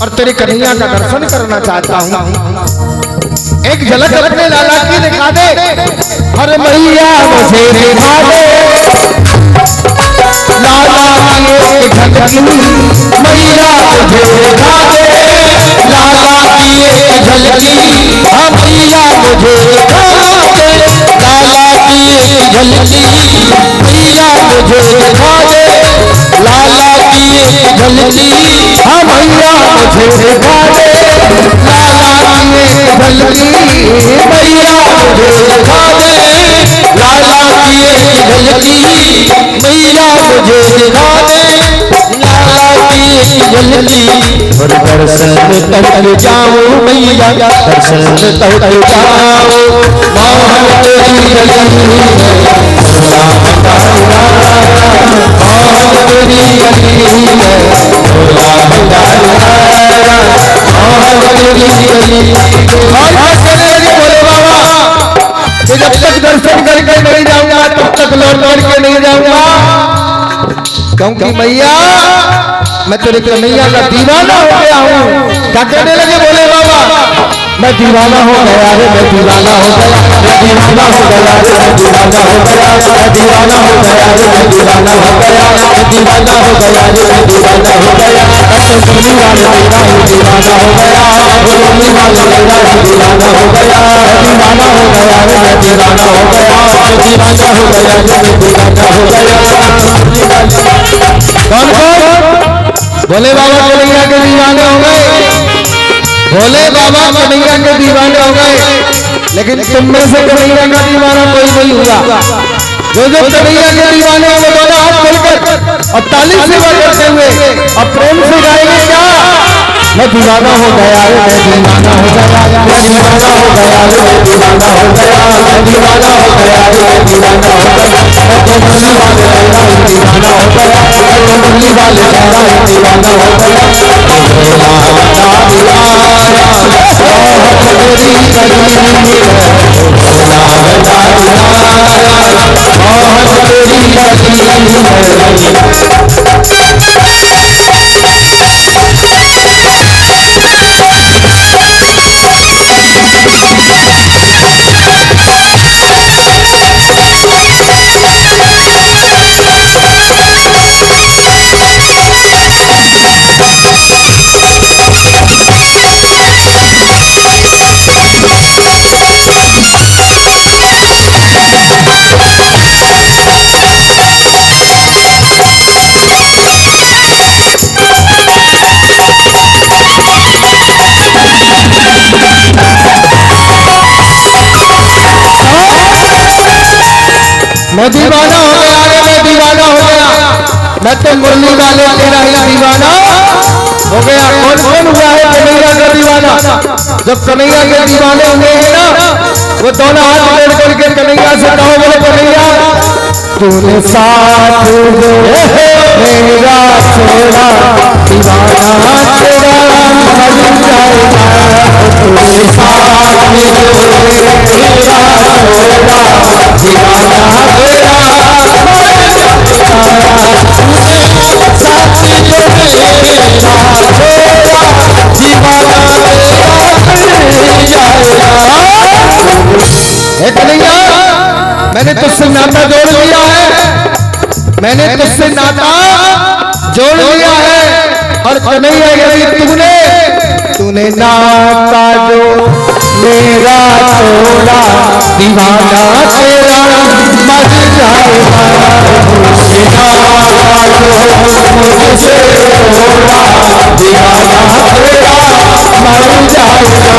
और तेरे कन्हैया का दर्शन करना चाहता हूं एक झलक अपने लाला की दिखा दे अरे मैया मुझे दिखा दे लाला की एक झलक मैया मुझे दिखा दे लाला की एक झलकी हाँ मैया मुझे दिखा दे लाला की एक झलकी मैया मुझे दिखा दे लाला की एक झलकी हाँ मैया मुझे दिखा दे लाला की एक झलकी मैया मुझे दिखा दे लाला की एक झलकी मैया मुझे दिखा दे लाला की एक झलकी और दर्शन तक जाऊं मैया दर्शन तक जाऊं मोहन तेरी गली भोला तेरी गली भोला भंडारी आया मोहन तेरी गली भोले बाबा जब तक दर्शन करके नहीं जाऊंगा तब तक लौट के नहीं जाऊंगा क्योंकि मैया मैं तेरे कन्हैया का दीवाना हो गया हूँ क्या कहने लगे भोले बाबा मैं दीवाना हो गया रे मैं दीवाना हो गया मैं दीवाना हो गया रे मैं दीवाना हो गया मैं दीवाना हो गया रे मैं दीवाना हो गया मैं दीवाना हो गया रे मैं दीवाना हो गया तो सुनने वाले मेरा हूँ दीवाना हो गया बोलने वाले मेरा हूँ दीवाना हो गया दीवाना हो गया रे मैं दीवाना हो गया दीवाना हो गया रे मैं दीवाना हो गया कौन कौन भोले बाबा कन्हैया के दीवाने हो गए भोले बाबा कन्हैया के दीवाने हो गए लेकिन तुम में से कन्हैया का दीवाना कोई नहीं हुआ जो कन्हैया के दीवाने हो दोनों हाथ खोलकर और ताली से करते हुए और प्रेम से गाएंगे क्या मैं दीवाना हो गया रे मैं दीवाना हो गया मैं दीवाना हो गया रे मैं दीवाना हो गया मैं दीवाना हो गया रे मैं दीवाना हो गया मैं तो मुरली वाले मेरा दीवाना हो गया मैं तो मुरली वाले मेरा दीवाना हो गया भोला भंडारी आया मोहन तेरी गली भोला भंडारी आया मोहन तेरी गली मैं दीवाना हो गया रे, मैं दीवाना हो गया, मैं तो मुरली वाले तेरा ही दीवाना हो गया। कौन कौन हुआ है कन्हैया का दीवाना? जब कन्हैया के दीवाने हुए हैं ना, वो दोनों हाथ जोड़ करके कन्हैया से कहो, बोले कन्हैया तूने साथ मेरा छोड़ा, दीवाना तेरा मर जाएगा। तूने साथ मेरा छोड़ा, दीवाना तेरा कन्हैया मैंने तुझसे नाता जोड़ लिया है, मैंने तुझसे नाता जोड़ लिया है। और कन्हैया यदि तूने नाता जो मेरा छोड़ा, दीवाना तेरा मर जाएगा। मुझसे छोड़ा, दीवाना तेरा मर जाएगा।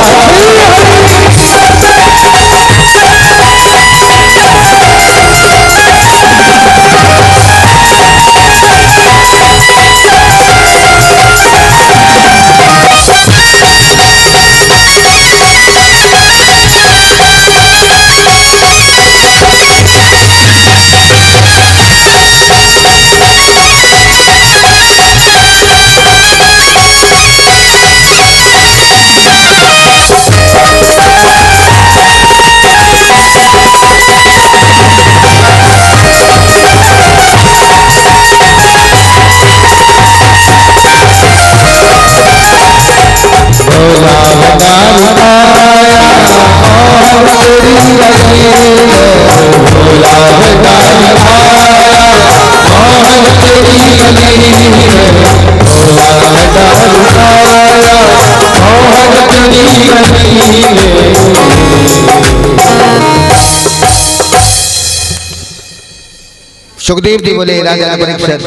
सुखदेव जी बोले राजा परीक्षित,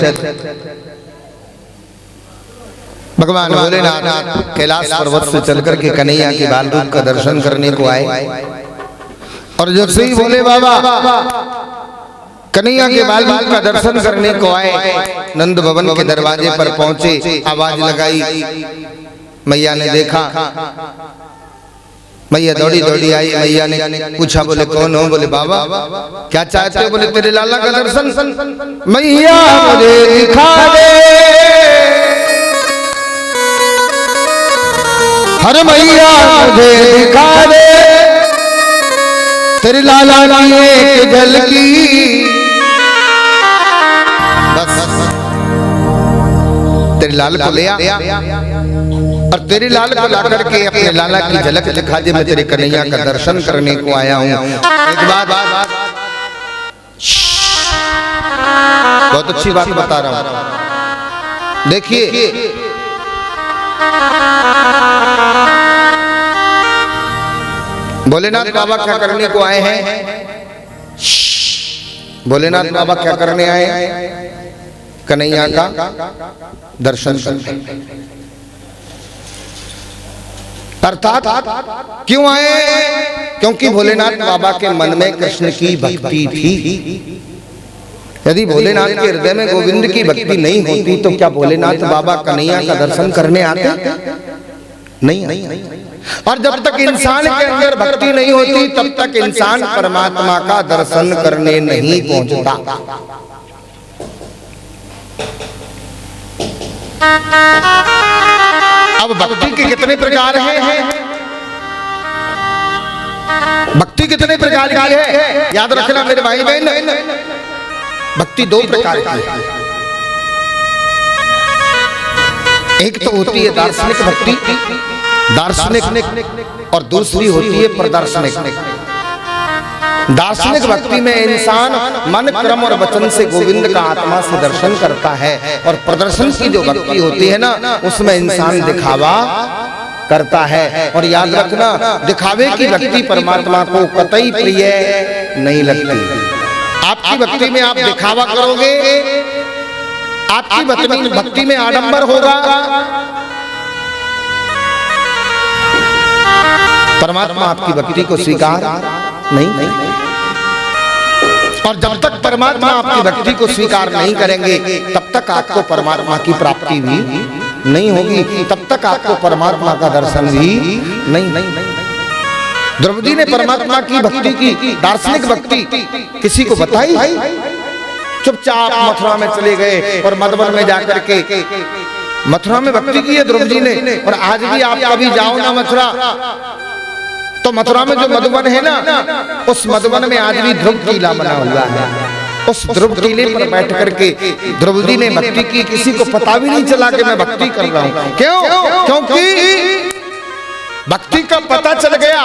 भगवान भोलेनाथ कैलाश पर्वत से चलकर के कन्हैया के बाल रूप का दर्शन करने को आए। और जब से ही भोले बाबा कन्हैया के बाल रूप का दर्शन करने को आए, नंद भवन के दरवाजे पर पहुंचे, आवाज लगाई, मैया ने देखा, मैया दौड़ी दौड़ी आई। मैया ने पूछा, बोले कौन हो? बोले बाबा क्या चाहते हो? बोले तेरे लाला का दर्शन। मैया मुझे दिखा दे, हर मैया मुझे दिखा दे, तेरे लाला की एक झलकी। बस तेरे लाल को ले आ, और तेरे लाल को ला करके अपने लाला की झलक दिखा दे, मैं तेरे कन्हैया का दर्शन करने को आया हूँ। एक बात बहुत अच्छी बात बता रहा हूं, देखिए भोलेनाथ बाबा क्या करने को आए हैं? भोलेनाथ बाबा क्या करने आए हैं? कन्हैया का दर्शन करने। अर्थात क्यों आए? क्योंकि भोलेनाथ बाबा के मन में कृष्ण की भक्ति थी। यदि भोलेनाथ के हृदय में गोविंद की भक्ति नहीं होती तो क्या भोलेनाथ बाबा कन्हैया का दर्शन करने आते? नहीं। और जब तक इंसान के अंदर भक्ति नहीं होती तब तक इंसान परमात्मा का दर्शन करने नहीं पहुंचता। अब भक्ति के कितने प्रकार हैं? भक्ति कितने प्रकार की है याद रखना मेरे भाई बहन। भक्ति दो प्रकार की है, एक तो होती है दार्शनिक भक्ति, दार्शनिक, और दूसरी होती है प्रदर्शनिक। दार्शनिक भक्ति में इंसान मन क्रम और वचन से गोविंद का आत्मा से दर्शन करता है, और प्रदर्शन की जो भक्ति होती है ना उसमें इंसान दिखावा करता है। और याद रखना दिखावे की भक्ति परमात्मा को कतई प्रिय नहीं लगती। आपकी भक्ति में आप दिखावा करोगे, आपकी भक्ति में आडंबर होगा, परमात्मा आपकी भक्ति को स्वीकार नहीं। और जब तक परमात्मा आपकी भक्ति को स्वीकार नहीं करेंगे तब तक आपको परमात्मा की प्राप्ति भी नहीं होगी, तब तक आपको परमात्मा का दर्शन भी नहीं। द्रौपदी ने परमात्मा की भक्ति की, दार्शनिक भक्ति किसी को बताई? चुपचाप मथुरा में चले गए और मधुबन में जाकर के मथुरा में भक्ति की है द्रौपदी ने। और आज भी आप कभी जाओ ना मथुरा, तो मथुरा में जो मधुबन है ना, उस मधुबन में आज भी ध्रुव टीला बना हुआ है। उस ध्रुव टीले पर बैठ करके द्रौपदी ने भक्ति की, किसी को पता भी नहीं चला कि मैं भक्ति कर रहा हूं। क्यों? क्योंकि भक्ति का पता चल गया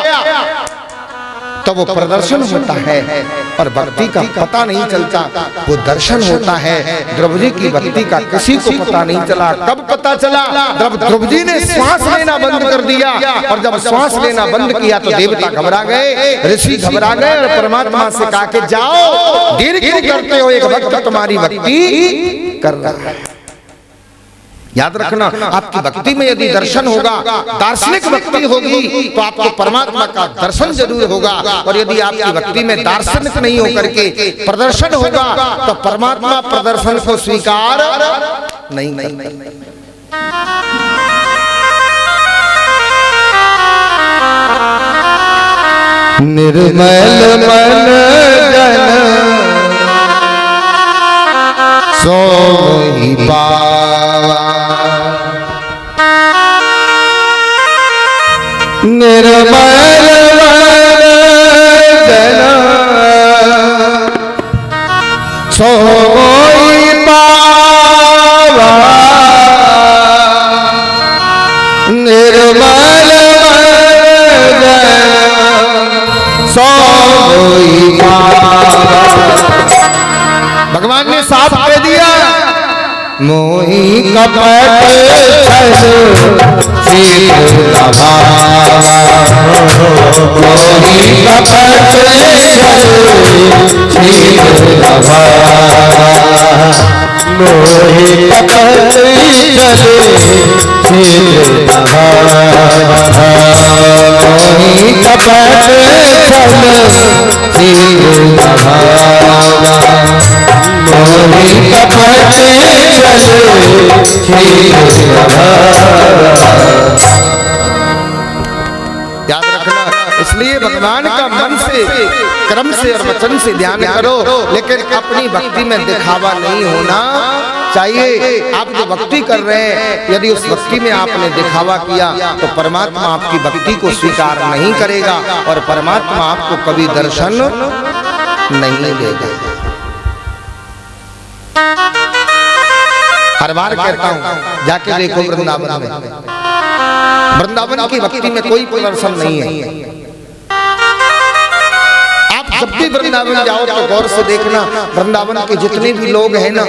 तो वो प्रदर्शन होता है, और भक्ति का पता नहीं चलता वो दर्शन होता है। द्रौपदी की भक्ति का किसी को पता नहीं चला। कब पता चला? जब द्रौपदी ने श्वास लेना बंद कर दिया, और जब श्वास लेना बंद किया तो देवता घबरा गए, ऋषि घबरा गए और परमात्मा से कहा कि जाओ, देर क्यों करते हो, एक भक्त तुम्हारी भक्ति कर रहा है। याद रखना, आपकी भक्ति में यदि दर्शन होगा, दार्शनिक भक्ति होगी, तो आपको परमात्मा का दर्शन जरूर होगा। और यदि आपकी भक्ति में दार्शनिक नहीं होकर के प्रदर्शन होगा तो परमात्मा प्रदर्शन को स्वीकार नहीं करते। निर्मल मन जन सोई पावा, निर्मल मन जन सोई पावा, निर्मल मन जन सोई पावा। भगवान ने साफ कह दिया, मोही कपट छल भावा, मोही कपट छल भावा, मोही कपट छल भावा, मोही कपट छल भावा, मोही कपट याद रखना। इसलिए भगवान का मन से, कर्म से और वचन से ध्यान करो, लेकिन अपनी भक्ति में दिखावा नहीं होना चाहिए। आप जो भक्ति कर रहे हैं, यदि उस भक्ति में आपने दिखावा किया तो परमात्मा आपकी भक्ति को स्वीकार नहीं करेगा और परमात्मा आपको कभी दर्शन नहीं देगा। हर बार कहता हूं, जाके देखो वृंदावन में, वृंदावन की भक्ति में कोई प्रदर्शन नहीं है। आप जब भी वृंदावन जाओ तो गौर से देखना, वृंदावन के जितने भी लोग हैं ना,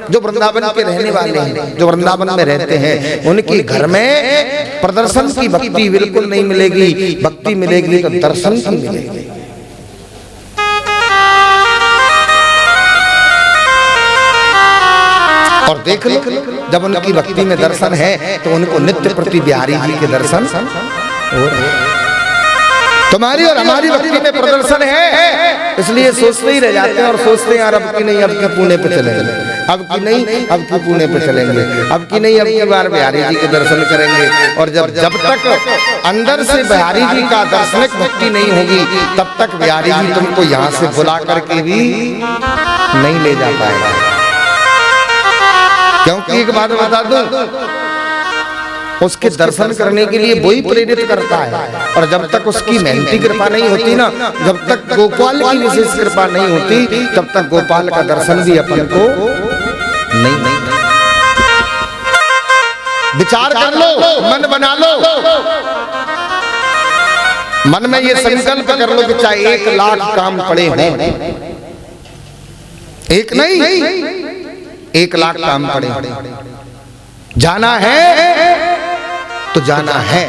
जो वृंदावन के रहने वाले हैं, जो वृंदावन में रहते हैं, उनके घर में प्रदर्शन की भक्ति बिल्कुल नहीं मिलेगी। भक्ति मिलेगी तो दर्शन की मिलेगी। और देख लो, जब उनकी भक्ति में दर्शन है तो उनको नित्य प्रति बिहारी जी के दर्शन हो रहे हैं। तुम्हारी और हमारी भक्ति में प्रदर्शन है, इसलिए सोचते ही रह जाते हैं और सोचते हैं यार अब की नहीं, अब के पुणे पे चलेंगे, अब की नहीं, अब की पुणे पे चलेंगे, अब की नहीं, अब की बार बिहारी जी के दर्शन करेंगे। और जब तक अंदर से बिहारी जी का दर्शनिक भक्ति नहीं होगी, तब तक बिहारी जी तुमको यहाँ से बुला करके भी नहीं ले जा पाएगा। क्योंकि एक बात बता दूं, उसके दर्शन करने के लिए वही प्रेरित करता है। और जब तक उसकी मेहनती कृपा नहीं होती ना, जब तक गोपाल की विशेष कृपा नहीं होती, तब तक गोपाल का दर्शन भी अपन को नहीं। विचार कर लो, मन बना लो, मन में ये संकल्प कर लो कि चाहे 1 लाख काम पड़े हों, एक नहीं 1 लाख काम पड़े, जाना है तो जाना है।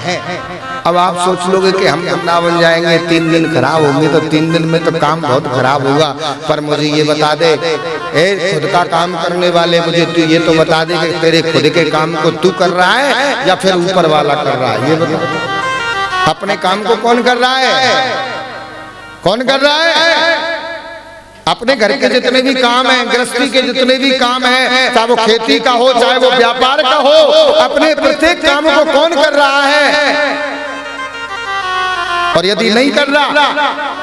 अब आप सोच लोगे कि हम वृंदावन जाएंगे 3 दिन खराब होंगे, तो 3 दिन में तो काम बहुत खराब होगा। पर मुझे ये बता दे, खुद का काम करने वाले, मुझे तू ये तो बता दे कि तेरे खुद के काम को तू कर रहा है या फिर ऊपर वाला कर रहा है? ये बता, अपने काम को कौन कर रहा है? कौन कर रहा है? अपने घर के जितने भी काम हैं, गृहस्थी के जितने भी काम हैं, चाहे वो खेती का हो चाहे वो व्यापार का हो, अपने प्रत्येक काम को कौन कर रहा है? और यदि नहीं कर रहा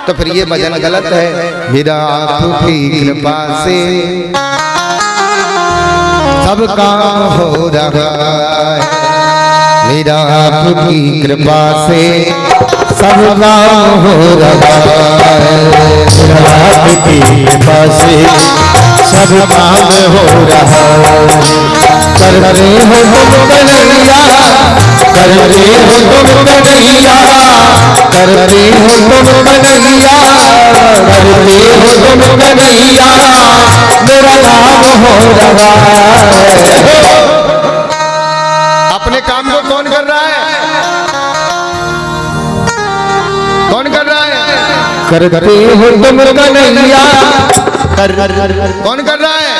तो फिर ये भजन गलत है। मेरा आपकी कृपा से सब काम हो रहा है, मेरा आपकी कृपा से सब काम हो रहा है, मेरा आपकी कृपा से सब काम हो रहा है। कर रहे हो तुम कन्हैया, कर रहे हो तुम कन्हैया, कर रहे हो तुम कन्हैया, कर रहे हो तुम कन्हैया, मेरा काम हो रहा है। अपने काम को कौन कर रहा है? कौन कर रहा है? करते हो तुम कन्हैया, कौन कर रहा है?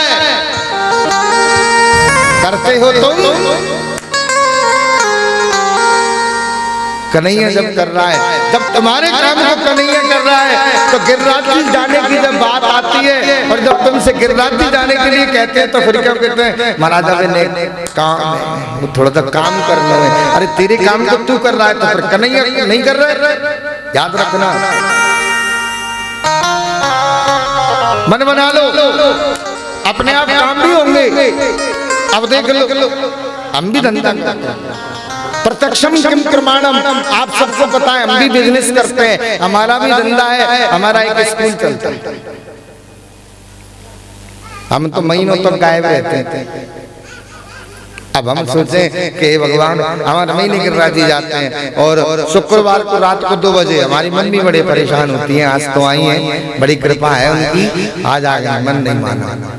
करते हो तुम। कन्हैया जब कर रहा है, जब तुम्हारे काम को कन्हैया कर रहा है, तो गिरिराज जी जाने की जब बात आती है और जब तुमसे गिरिराज जी जाने के लिए कहते हैं तो फिर क्या कहते हैं? महाराज ने काम है, थोड़ा सा काम कर लो। अरे तेरे काम को तू कर रहा है तो फिर कन्हैया नहीं कर रहा है? याद रखना, मन बना लो, अपने आप काम भी होंगे। अब देख लो, हम भी धंधा करते हैं, प्रत्यक्षम किम प्रमाणम, आप सबको पता है, हम भी बिजनेस करते हैं, हमारा भी धंधा है, हमारा एक स्कूल चलता है। हम तो महीनों तक गायब रहते हैं। अब हम सोचें कि भगवान हमारे महीने गिरिराज जी जाते हैं और शुक्रवार को रात को 2 बजे हमारी मम्मी बड़े परेशान होती हैं, आज तो आई हैं, बड़ी कृपा है उनकी, आज आ गए, मन नहीं माना।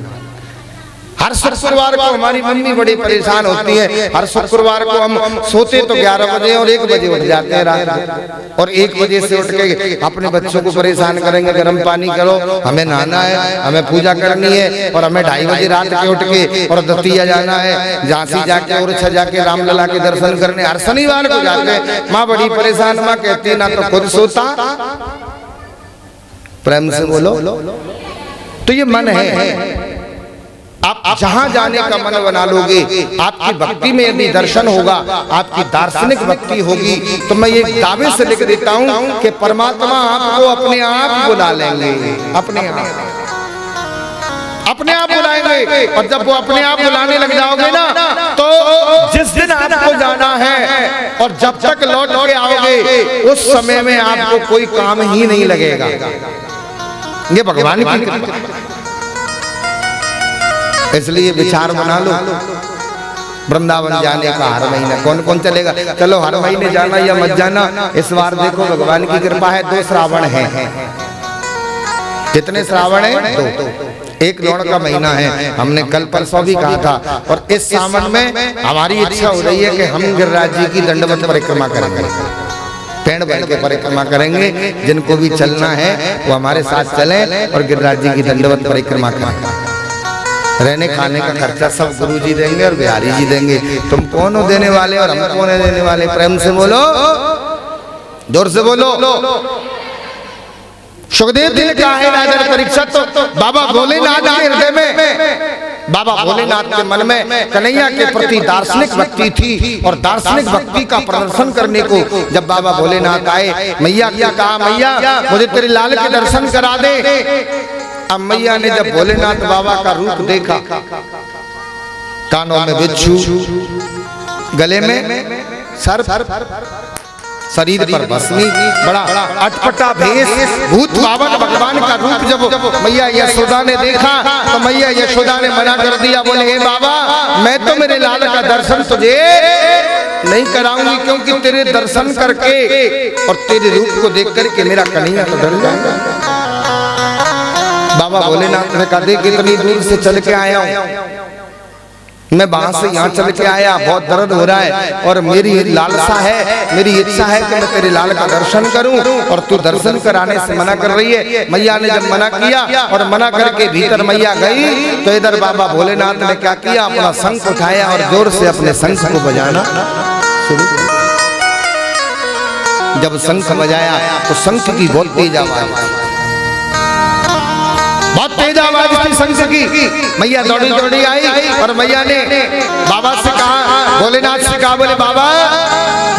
हर शुक्रवार को हमारी मम्मी बड़ी परेशान होती है, हर शुक्रवार को हम सोते तो 11 बजे और 1 बजे उठ जाते हैं रात, और 1 बजे से उठ के अपने बच्चों को परेशान करेंगे, गर्म पानी करो, हमें नहाना है, हमें पूजा करनी है, और हमें 2:30 बजे रात के उठ के और दतिया जाना है, झांसी जाके और जाके रामलला के दर्शन करने हर शनिवार को जाते हैं। माँ बड़ी परेशान, माँ कहती है ना तो खुद सोता, प्रेम से बोलो, तो ये मन है। आप जहां जाने का मन बना लोगे, आपकी भक्ति में यदि दर्शन होगा, आपकी दार्शनिक भक्ति होगी, तो मैं ये दावे से लिख देता हूं कि परमात्मा आपको अपने आप बुला लेंगे, अपने आप बुलाएंगे। और जब वो अपने आप बुलाने लग जाओगे ना, तो जिस दिन आपको जाना है और जब तक लौट के आओगे, उस समय में आपको कोई काम ही नहीं लगेगा। ये भगवान की कृपा, इसलिए विचार बना लो। वृंदावन जाने का हर महीने कौन कौन चलेगा? चलो हर महीने जाना या मत जाना, इस बार देखो भगवान की कृपा है, 2 श्रावण है। कितने श्रावण है? 2। एक लौड़ का महीना है, हमने कल परसों भी कहा था। और इस सावन में हमारी इच्छा हो रही है कि हम गिरिराज जी की दंडवत परिक्रमा करेंगे, पेड़ भर के परिक्रमा करेंगे। जिनको भी चलना है वो हमारे साथ चलें और गिरिराज जी की दंडवत परिक्रमा करें। रहने खाने का खर्चा सब गुरु जी देंगे और बिहारी जी देंगे। तुम कौन हो देने वाले और हम कौन है देने वाले? प्रेम से बोलो, जोर से बोलो। सुखदेव जी ने कहा है राजा परीक्षा, तो बाबा भोलेनाथ के हृदय में, बाबा भोलेनाथ के मन में कन्हैया के प्रति दार्शनिक भक्ति थी। और दार्शनिक भक्ति का प्रदर्शन करने को जब बाबा भोलेनाथ आए, मैया क्या कहा, मैया मुझे तेरे लाल के दर्शन करा दे। अब मैया ने जब भोलेनाथ बाबा का रूप देखा, कानों में बिच्छू, गले में सर्प, शरीर पर भस्मी, बड़ा अटपटा भेष, भूत पावन भगवान का रूप जब मैया यशोदा ने देखा, तो मैया यशोदा ने मना कर दिया, बोले हे बाबा, मैं तो मेरे लाल का दर्शन तुझे नहीं कराऊंगी, क्योंकि तेरे दर्शन करके और तेरे रूप को देख करके मेरा कन्हैया तो डर जाएगा। बाबा भोलेनाथ ने कहा, देख इतनी दूर से चल के आया हूं मैं, वहां से यहाँ चल के आया, बहुत दर्द हो रहा है और मेरी लालसा है, मेरी इच्छा है कि मैं तेरे लाल का दर्शन करूं, और तू दर्शन कराने से मना कर रही है। मैया ने जब मना किया और मना करके भीतर मैया गई, तो इधर बाबा भोलेनाथ ने क्या किया, अपना शंख उठाया और जोर से अपने शंख को बजाना शुरू किया। जब शंख बजाया तो शंख की बहुत तेज आवाज, बहुत तेज आवाज थी शंख की। मैया दौड़ी दौड़ी आई और मैया ने बाबा से कहा, भोलेनाथ से कहा, बोले बाबा,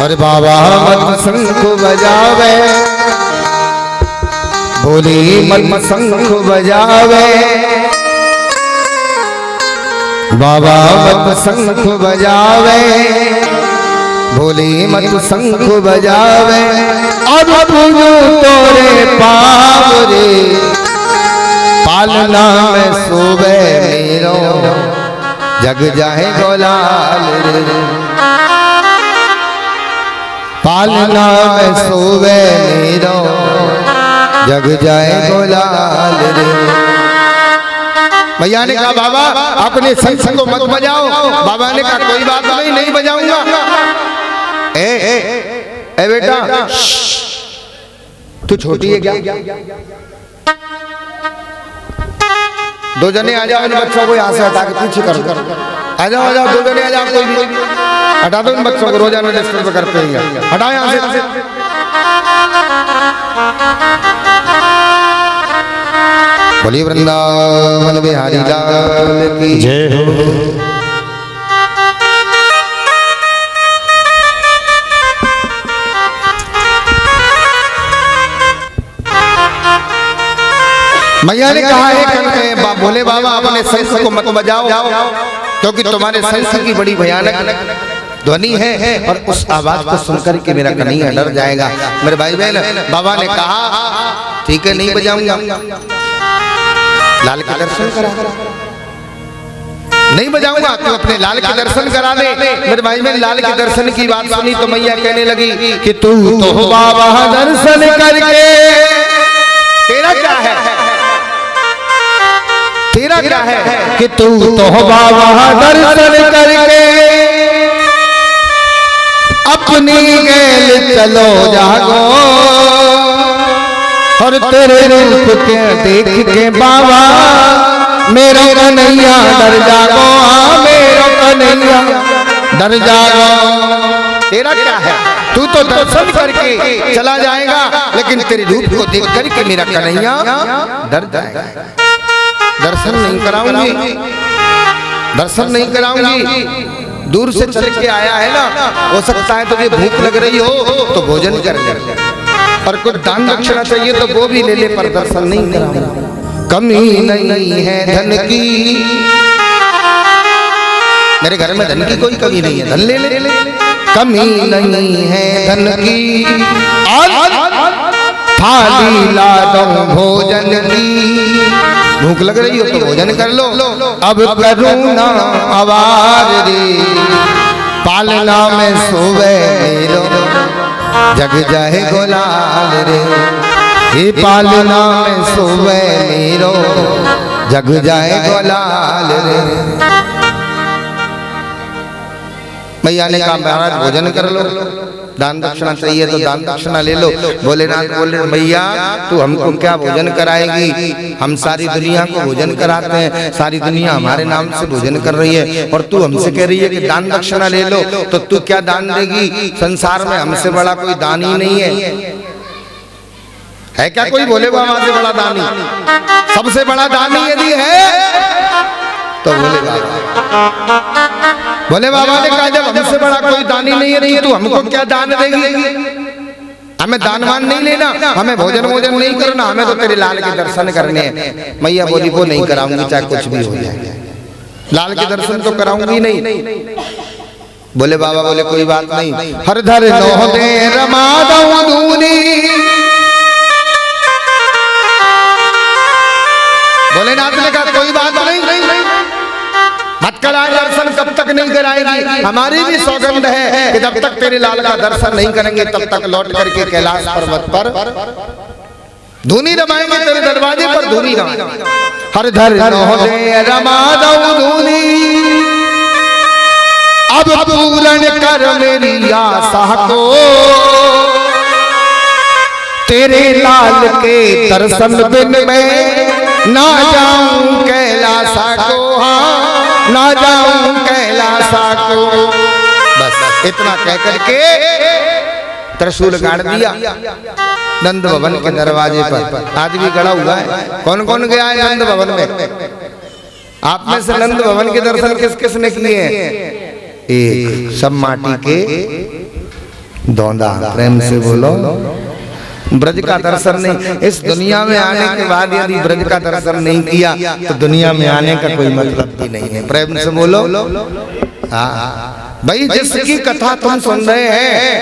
अरे बाबा मत शंख बजावे, भोले मत शंख बजावे, बाबा मत शंख बजावे, भोले मत शंख बजावे, अब पूजू तोरे पाव रे, पालना में सोवे मेरो, जग जाए गोलाल रे, पालना में सोवे मेरो, जग जाए गोलाल रे। मैया ने कहा बाबा अपने शंख को मत बजाओ। बाबा ने कहा कोई बात नहीं, नहीं बजाऊंगा। ए बेटा, तू छोटी है क्या? दो जने आ जाओ, इन बच्चों को यहाँ से हटा के पीछे करो। आ जाओ, आ जाओ, दो जने आ जाओ, कोई भी हटा दो इन बच्चों को, रोजाना डिस्टर्ब करते हैं। हटाओ यहाँ से। बोलिए वृंदावन बिहारी लाल की जय हो। मैया ने कहा है भोले बाबा अपने शंख को मत बजाओ, क्योंकि तुम्हारे शंख की बड़ी भयानक ध्वनि है और उस आवाज को सुनकर के मेरा कन्हैया डर जाएगा। मेरे भाई बहन, बाबा ने कहा ठीक है, नहीं बजाऊंगा। लाल के दर्शन करा, नहीं बजाऊंगा, तू अपने लाल के दर्शन करा दे। मेरे भाई बहन, लाल के दर्शन की बात सुनी तो मैया कहने लगी कि तू तो बाबा दर्शन करके तेरा क्या है, तेरा क्या है कि तू तो बाबा दर्शन करके अपनी गैल चलो जागो, और तेरे रूप के देख के बाबा मेरा कन्हैया डर जागो, मेरा कन्हैया डर जागो। तेरा क्या है, तू तो दर्शन करके चला जाएगा, लेकिन तेरे रूप को देख करके मेरा कन्हैया डर जाएगा। दर्शन नहीं कराऊंगी, दर्शन नहीं कराऊंगी। दूर से चल के आया है ना, हो सकता है तुझे भूख लग रही हो तो भोजन कर ले, और कुछ दान दक्षिणा चाहिए तो वो भी ले ले, पर दर्शन नहीं कराऊंगा। कमी नहीं है धन की, मेरे घर में धन की कोई कमी नहीं है, धन ले ले। कमी नहीं है धन की, थाली ला दो भोजन की, भूख लग रही हो तो भोजन कर लो। अब करूणा आवाज रे, पालना में सोवे मेरो, जग जाए गोलाल रे, ये पालना में सोवे मेरो, जग जाए गोलाल रे। मैया ने कहा महाराज भोजन कर लो, दान दक्षिणा चाहिए तो दान दक्षिणा ले लो। भोलेनाथ बोले मैया तू हमको क्या भोजन कराएगी, हम सारी दुनिया को भोजन कराते हैं, सारी दुनिया हमारे नाम से भोजन कर रही है, और तू हमसे कह रही है कि दान दक्षिणा ले लो, तो तू क्या दान देगी? संसार में हमसे बड़ा कोई दान ही नहीं है क्या कोई भोले बाबा से बड़ा दानी? सबसे बड़ा दानी यदि है तो भोले बाबा ने कहा जब हमसे बड़ा कोई दानी नहीं है तो हमको क्या दान देगी? हमें दानवान नहीं लेना, हमें भोजन भोजन नहीं करना, हमें तो तेरे लाल के दर्शन करने हैं। मैया बोली वो नहीं कराऊंगी चाहे कुछ भी हो जाए, लाल के दर्शन तो कराऊंगी नहीं। बोले बाबा बोले कोई बात नहीं, हर धर नो दे रमा दूनी। भोलेनाथ ने कहा कोई बात नहीं, मत करा दर्शन, कब तक नहीं कराएगी? हमारी भी सौगंध है कि जब तक तेरे लाल का दर्शन नहीं करेंगे तब तक लौट करके कैलाश पर्वत पर धूनी रमाएंगे, तेरे दरवाजे पर धूनी रमाएंगे। हर धर दे रमा धूनी, अब पूर्ण कर मेरी आशा को, तेरे लाल के दर्शन बिन मैं ना जाऊं कैलाशा को, हाँ ना जाऊं कैलाशा को। बस इतना कह करके त्रिशूल गाड़ दिया नंद भवन के दरवाजे पर। आज भी गड़ा हुआ है। कौन कौन गया है नंद भवन में? आप में से नंद भवन के दर्शन किस किस ने किए हैं? एक सब माटी के दौंदा। प्रेम से बोलो। ब्रज का दर्शन नहीं। इस दुनिया में आने के बाद यदि ब्रज का दर्शन नहीं किया तो दुनिया में आने का कोई मतलब भी नहीं है। प्रेम से बोलो। हाँ भाई, जिसकी कथा तुम सुन रहे हैं,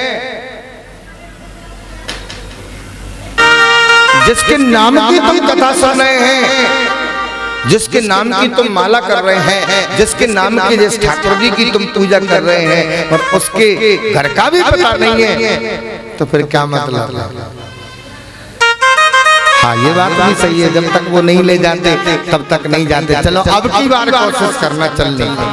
जिसके नाम की तुम कथा सुन रहे हैं, जिसके नाम की तुम माला कर रहे हैं, जिसके नाम की जिस ठाकुर जी की तुम पूजा कर रहे हैं और उसके घर का भी पता नहीं है, तो फिर क्या मतलब? हाँ, ये बात भी सही है। जब तक वो नहीं ले जाते तब तक नहीं जाते। चलो अब की बार कोशिश करना चलने की।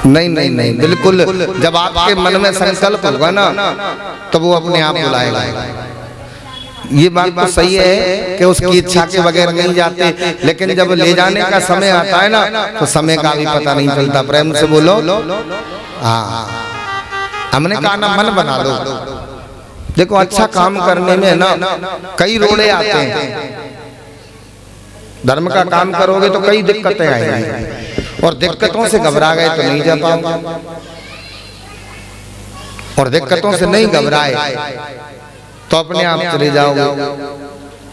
नहीं नहीं नहीं, बिल्कुल। जब आपके मन में संकल्प होगा ना तो वो अपने आप बुलाएगा। ये बात तो सही है कि उसकी इच्छा के बगैर नहीं जाते, लेकिन जब ले जाने का समय आता है ना तो समय का भी पता नहीं चलता। प्रेम से बोलो। हाँ, हमने कहा ना मन बना लो। देखो, अच्छा काम करने में ना कई रोड़े आते हैं। धर्म का काम करोगे तो कई दिक्कतें आएंगी, और दिक्कतों से घबरा गए तो नहीं जा पाओगे, और दिक्कतों से नहीं घबराए तो अपने आप चले जाओगे।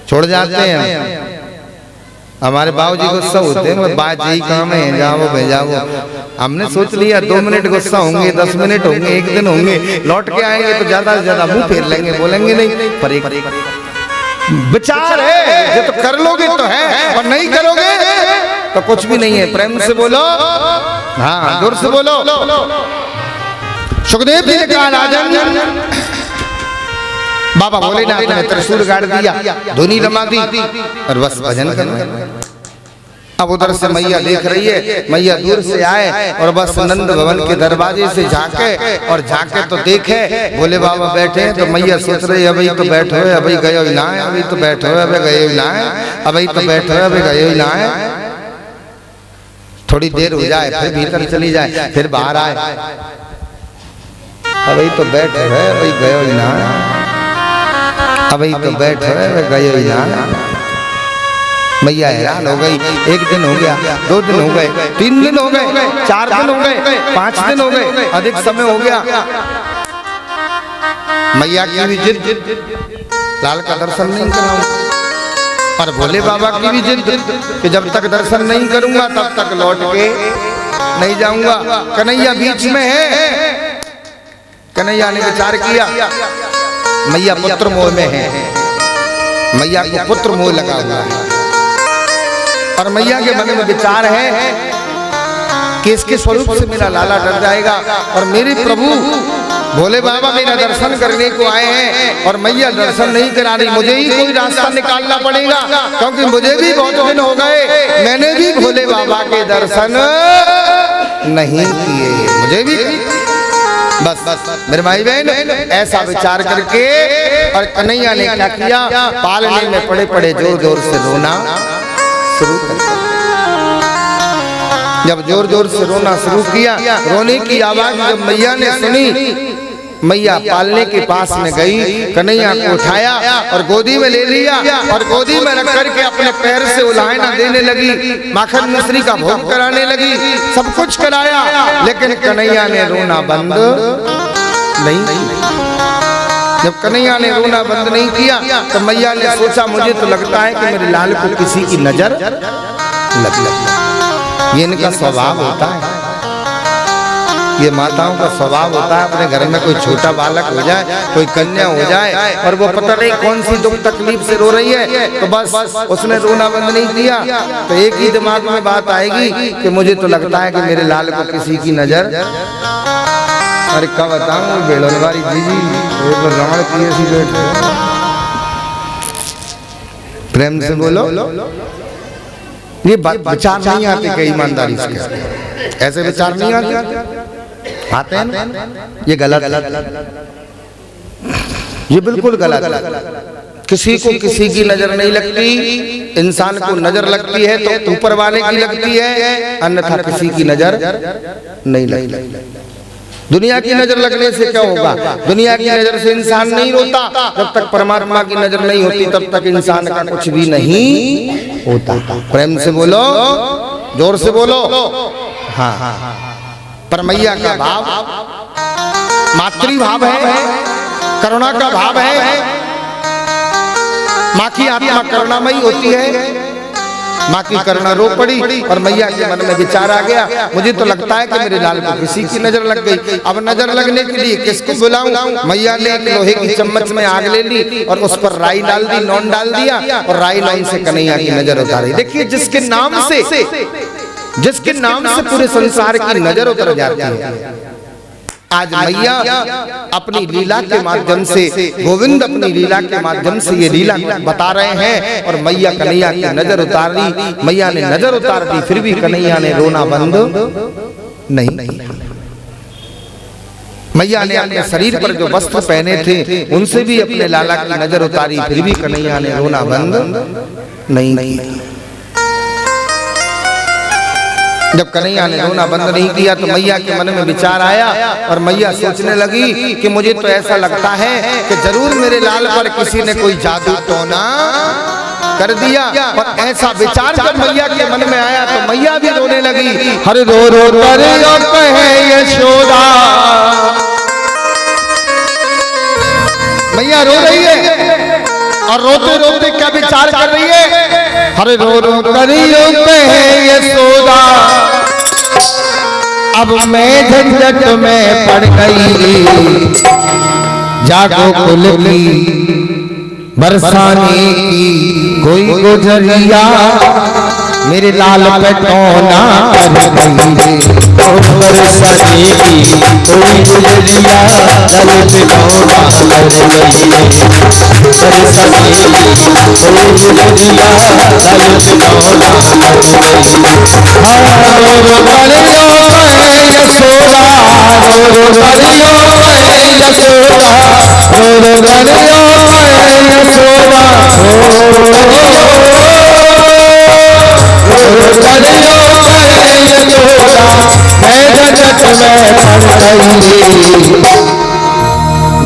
छोड़ जाते हैं। हमारे बाबूजी गुस्सा होते हैं, बात यही काम है, जाओ भेजाओ। हमने सोच लिया 2 मिनट गुस्सा होंगे, 10 मिनट होंगे, 1 दिन होंगे, लौट के आएंगे तो ज्यादा से ज्यादा मुंह फेर लेंगे, बोलेंगे नहीं। पर एक विचार है, जो तो कर लोगे तो है, और नहीं करोगे तो कुछ भी नहीं है। प्रेम से बोलो। हाँ, जोर से बोलो। सुखदेव जी ने कहा, राजन, बाबा भोलेनाथ ने त्रिशूल गाड़ दिया, धुनी रमा दी और बस भजन करना। अब उधर से मैया देख रही है। मैया दूर से आए और बस नंद भवन के दरवाजे से झांके, और झांके तो देखे भोले बाबा बैठे हैं। तो मैया सोच रही है, अभी तो बैठो है, अभी गए ही ना है, अभी तो बैठो है, अभी गए ही ना है, अभी तो बैठो है, अभी गए ही ना है। थोड़ी देर हो जाए, फिर भीतर चली जाए, फिर बाहर आए, अभी तो बैठो है, अभी गए ही ना है, अभी तो बैठो है, गए ही ना। मैया हैरान हो गई। 1 दिन हो गया, 2 दिन हो गए, 3 दिन हो गए, 4 दिन हो गए, 5 दिन हो गए, अधिक समय हो गया। मैया की भी जिद, लाल का दर्शन नहीं कराऊं। और भोले बाबा की भी जिद कि जब तक दर्शन नहीं करूंगा तब तक लौट के नहीं जाऊंगा। कन्हैया बीच में है। कन्हैया ने विचार किया, मैया पुत्र मोह में है, मैया को पुत्र मोह लगा हुआ है, और मैया के मन में विचार है कि इसके स्वरूप से मेरा लाला डर जाएगा, और मेरे प्रभु भोले बाबा मेरा दर्शन करने को आए हैं और मैया दर्शन नहीं करा रही। मुझे ही कोई रास्ता निकालना पड़ेगा, क्योंकि मुझे भी बहुत दिन हो गए, मैंने भी भोले बाबा के दर्शन नहीं किए, मुझे भी। बस मेरे भाई बहन, ऐसा विचार करके और कन्हैया ने क्या किया, पालने में पड़े पड़े जोर जोर से रोना शुरू कर दिया। जब जोर जोर से रोना शुरू किया, रोने की आवाज जब मैया ने सुनी, मैया पालने के पास में गई, कन्हैया को उठाया और गोदी में ले लिया, और गोदी में रख करके अपने पैर से उलाहना देने लगी, माखन मिश्री का भोग कराने लगी, सब कुछ कराया, लेकिन कन्हैया ने रोना बंद नहीं। जब कन्हैया ने रोना बंद नहीं किया तो मैया ने सोचा, मुझे तो लगता है कि मेरे लाल को किसी की नजर लग लगी। ये इनका स्वभाव होता है, ये माताओं का स्वभाव होता है। अपने घर में कोई छोटा बालक हो जाए, कोई कन्या हो जाए, और वो पता नहीं कौन सी दुख तकलीफ से रो रही है, तो बस उसने रोना बंद नहीं किया तो एक ही दिमाग में बात आएगी कि मुझे तो लगता है कि मेरे लाल को किसी की नजर। अरे क्या बताऊं, बेलोनवारी जी रावण की ऐसी बैठे। प्रेम से बोलो। ये विचार नहीं आते कई ईमानदारी से, ऐसे विचार नहीं आते हैं। ये गलत, ये बिल्कुल गलत। किसी को किसी की नजर नहीं लगती, इंसान को नजर लगती है तो ऊपर वाले की लगती है, अन्यथा किसी की नजर नहीं लगती। दुनिया की नजर लगने से क्या होगा? दुनिया की नजर से इंसान नहीं रोता, जब तक परमात्मा की नजर नहीं होती तब तक इंसान का कुछ भी नहीं होता। प्रेम से बोलो, जोर से बोलो। हाँ, पर मैया का भाव मातृ भाव है, करुणा का भाव है। माँ की आत्मा करुणामयी होती है, माँ की करुणा रो पड़ी और मैया के मन में विचार आ गया, मुझे तो लगता है कि मेरे लाल को किसी की नजर लग गई। अब नजर लगने के लिए किसको बुलाऊं? मैया ने एक लोहे की चम्मच में आग ले ली और उस पर राई डाल दी, नौन डाल दिया और राई नौन से कन्हैया की नजर उतारी। देखिए, जिसके नाम से पूरे संसार की नजर उतर जाती है। आज मैया अपनी लीला के माध्यम से, गोविंद अपनी लीला के माध्यम से ये लीला बता रहे हैं और मैया कन्हैया की नजर उतार दी। मैया ने नजर उतार दी, फिर भी कन्हैया ने रोना बंद नहीं। मैया ने अपने शरीर पर जो वस्त्र पहने थे उनसे भी अपने लाला की नजर उतारी, फिर भी कन्हैया ने रोना बंद नहीं किया। जब कन्हैया ने रोना बंद नहीं किया तो मैया के मन में विचार आया और मैया सोचने लगी कि मुझे तो ऐसा लगता है कि जरूर मेरे लाल पर किसी ने कोई जादू टोना कर दिया। और ऐसा विचार जब मैया के मन में आया तो मैया भी रोने लगी। हर रो रो कर कहे यशोदा, मैया रो रही है और रोते रोते क्या विचार कर रही है? हर रो रो कर कहे यशोदा, अब मैं झंझट में पड़ गई, जागो कुल की बरसाने की कोई गुजरिया, मेरे लाल पे टोना कर गई, बरसाने की कोई गुजरिया, लाल पे टोना कर गई, बरसाने की कोई गुजरिया, लाल पे टोना कर गई। रो रो करियो यशोदा, रो रो करियो यशोदा, रो रो करियो यशोदा, मैं जगत में पड़ गई,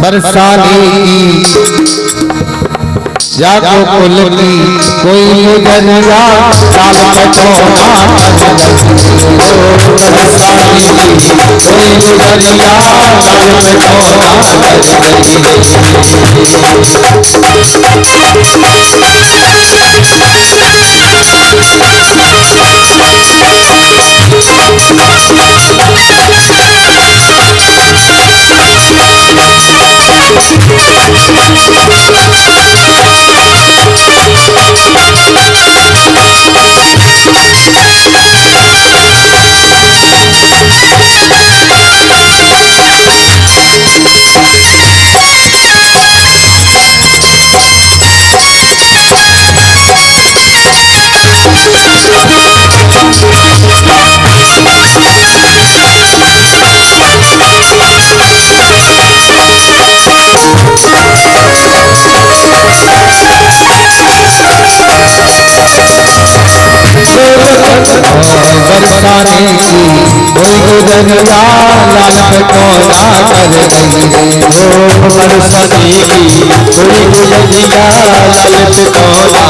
बरसाने की जागो कुल की कोई गुजरिया, लाल पे टोना कर गई, बरसाने की कोई गुजरिया, लाल पे टोना कर बरसाने की कोई गुजरिया, लाल पे टोना कर गई, बरसाने की कोई गुजरिया, लाल पे टोना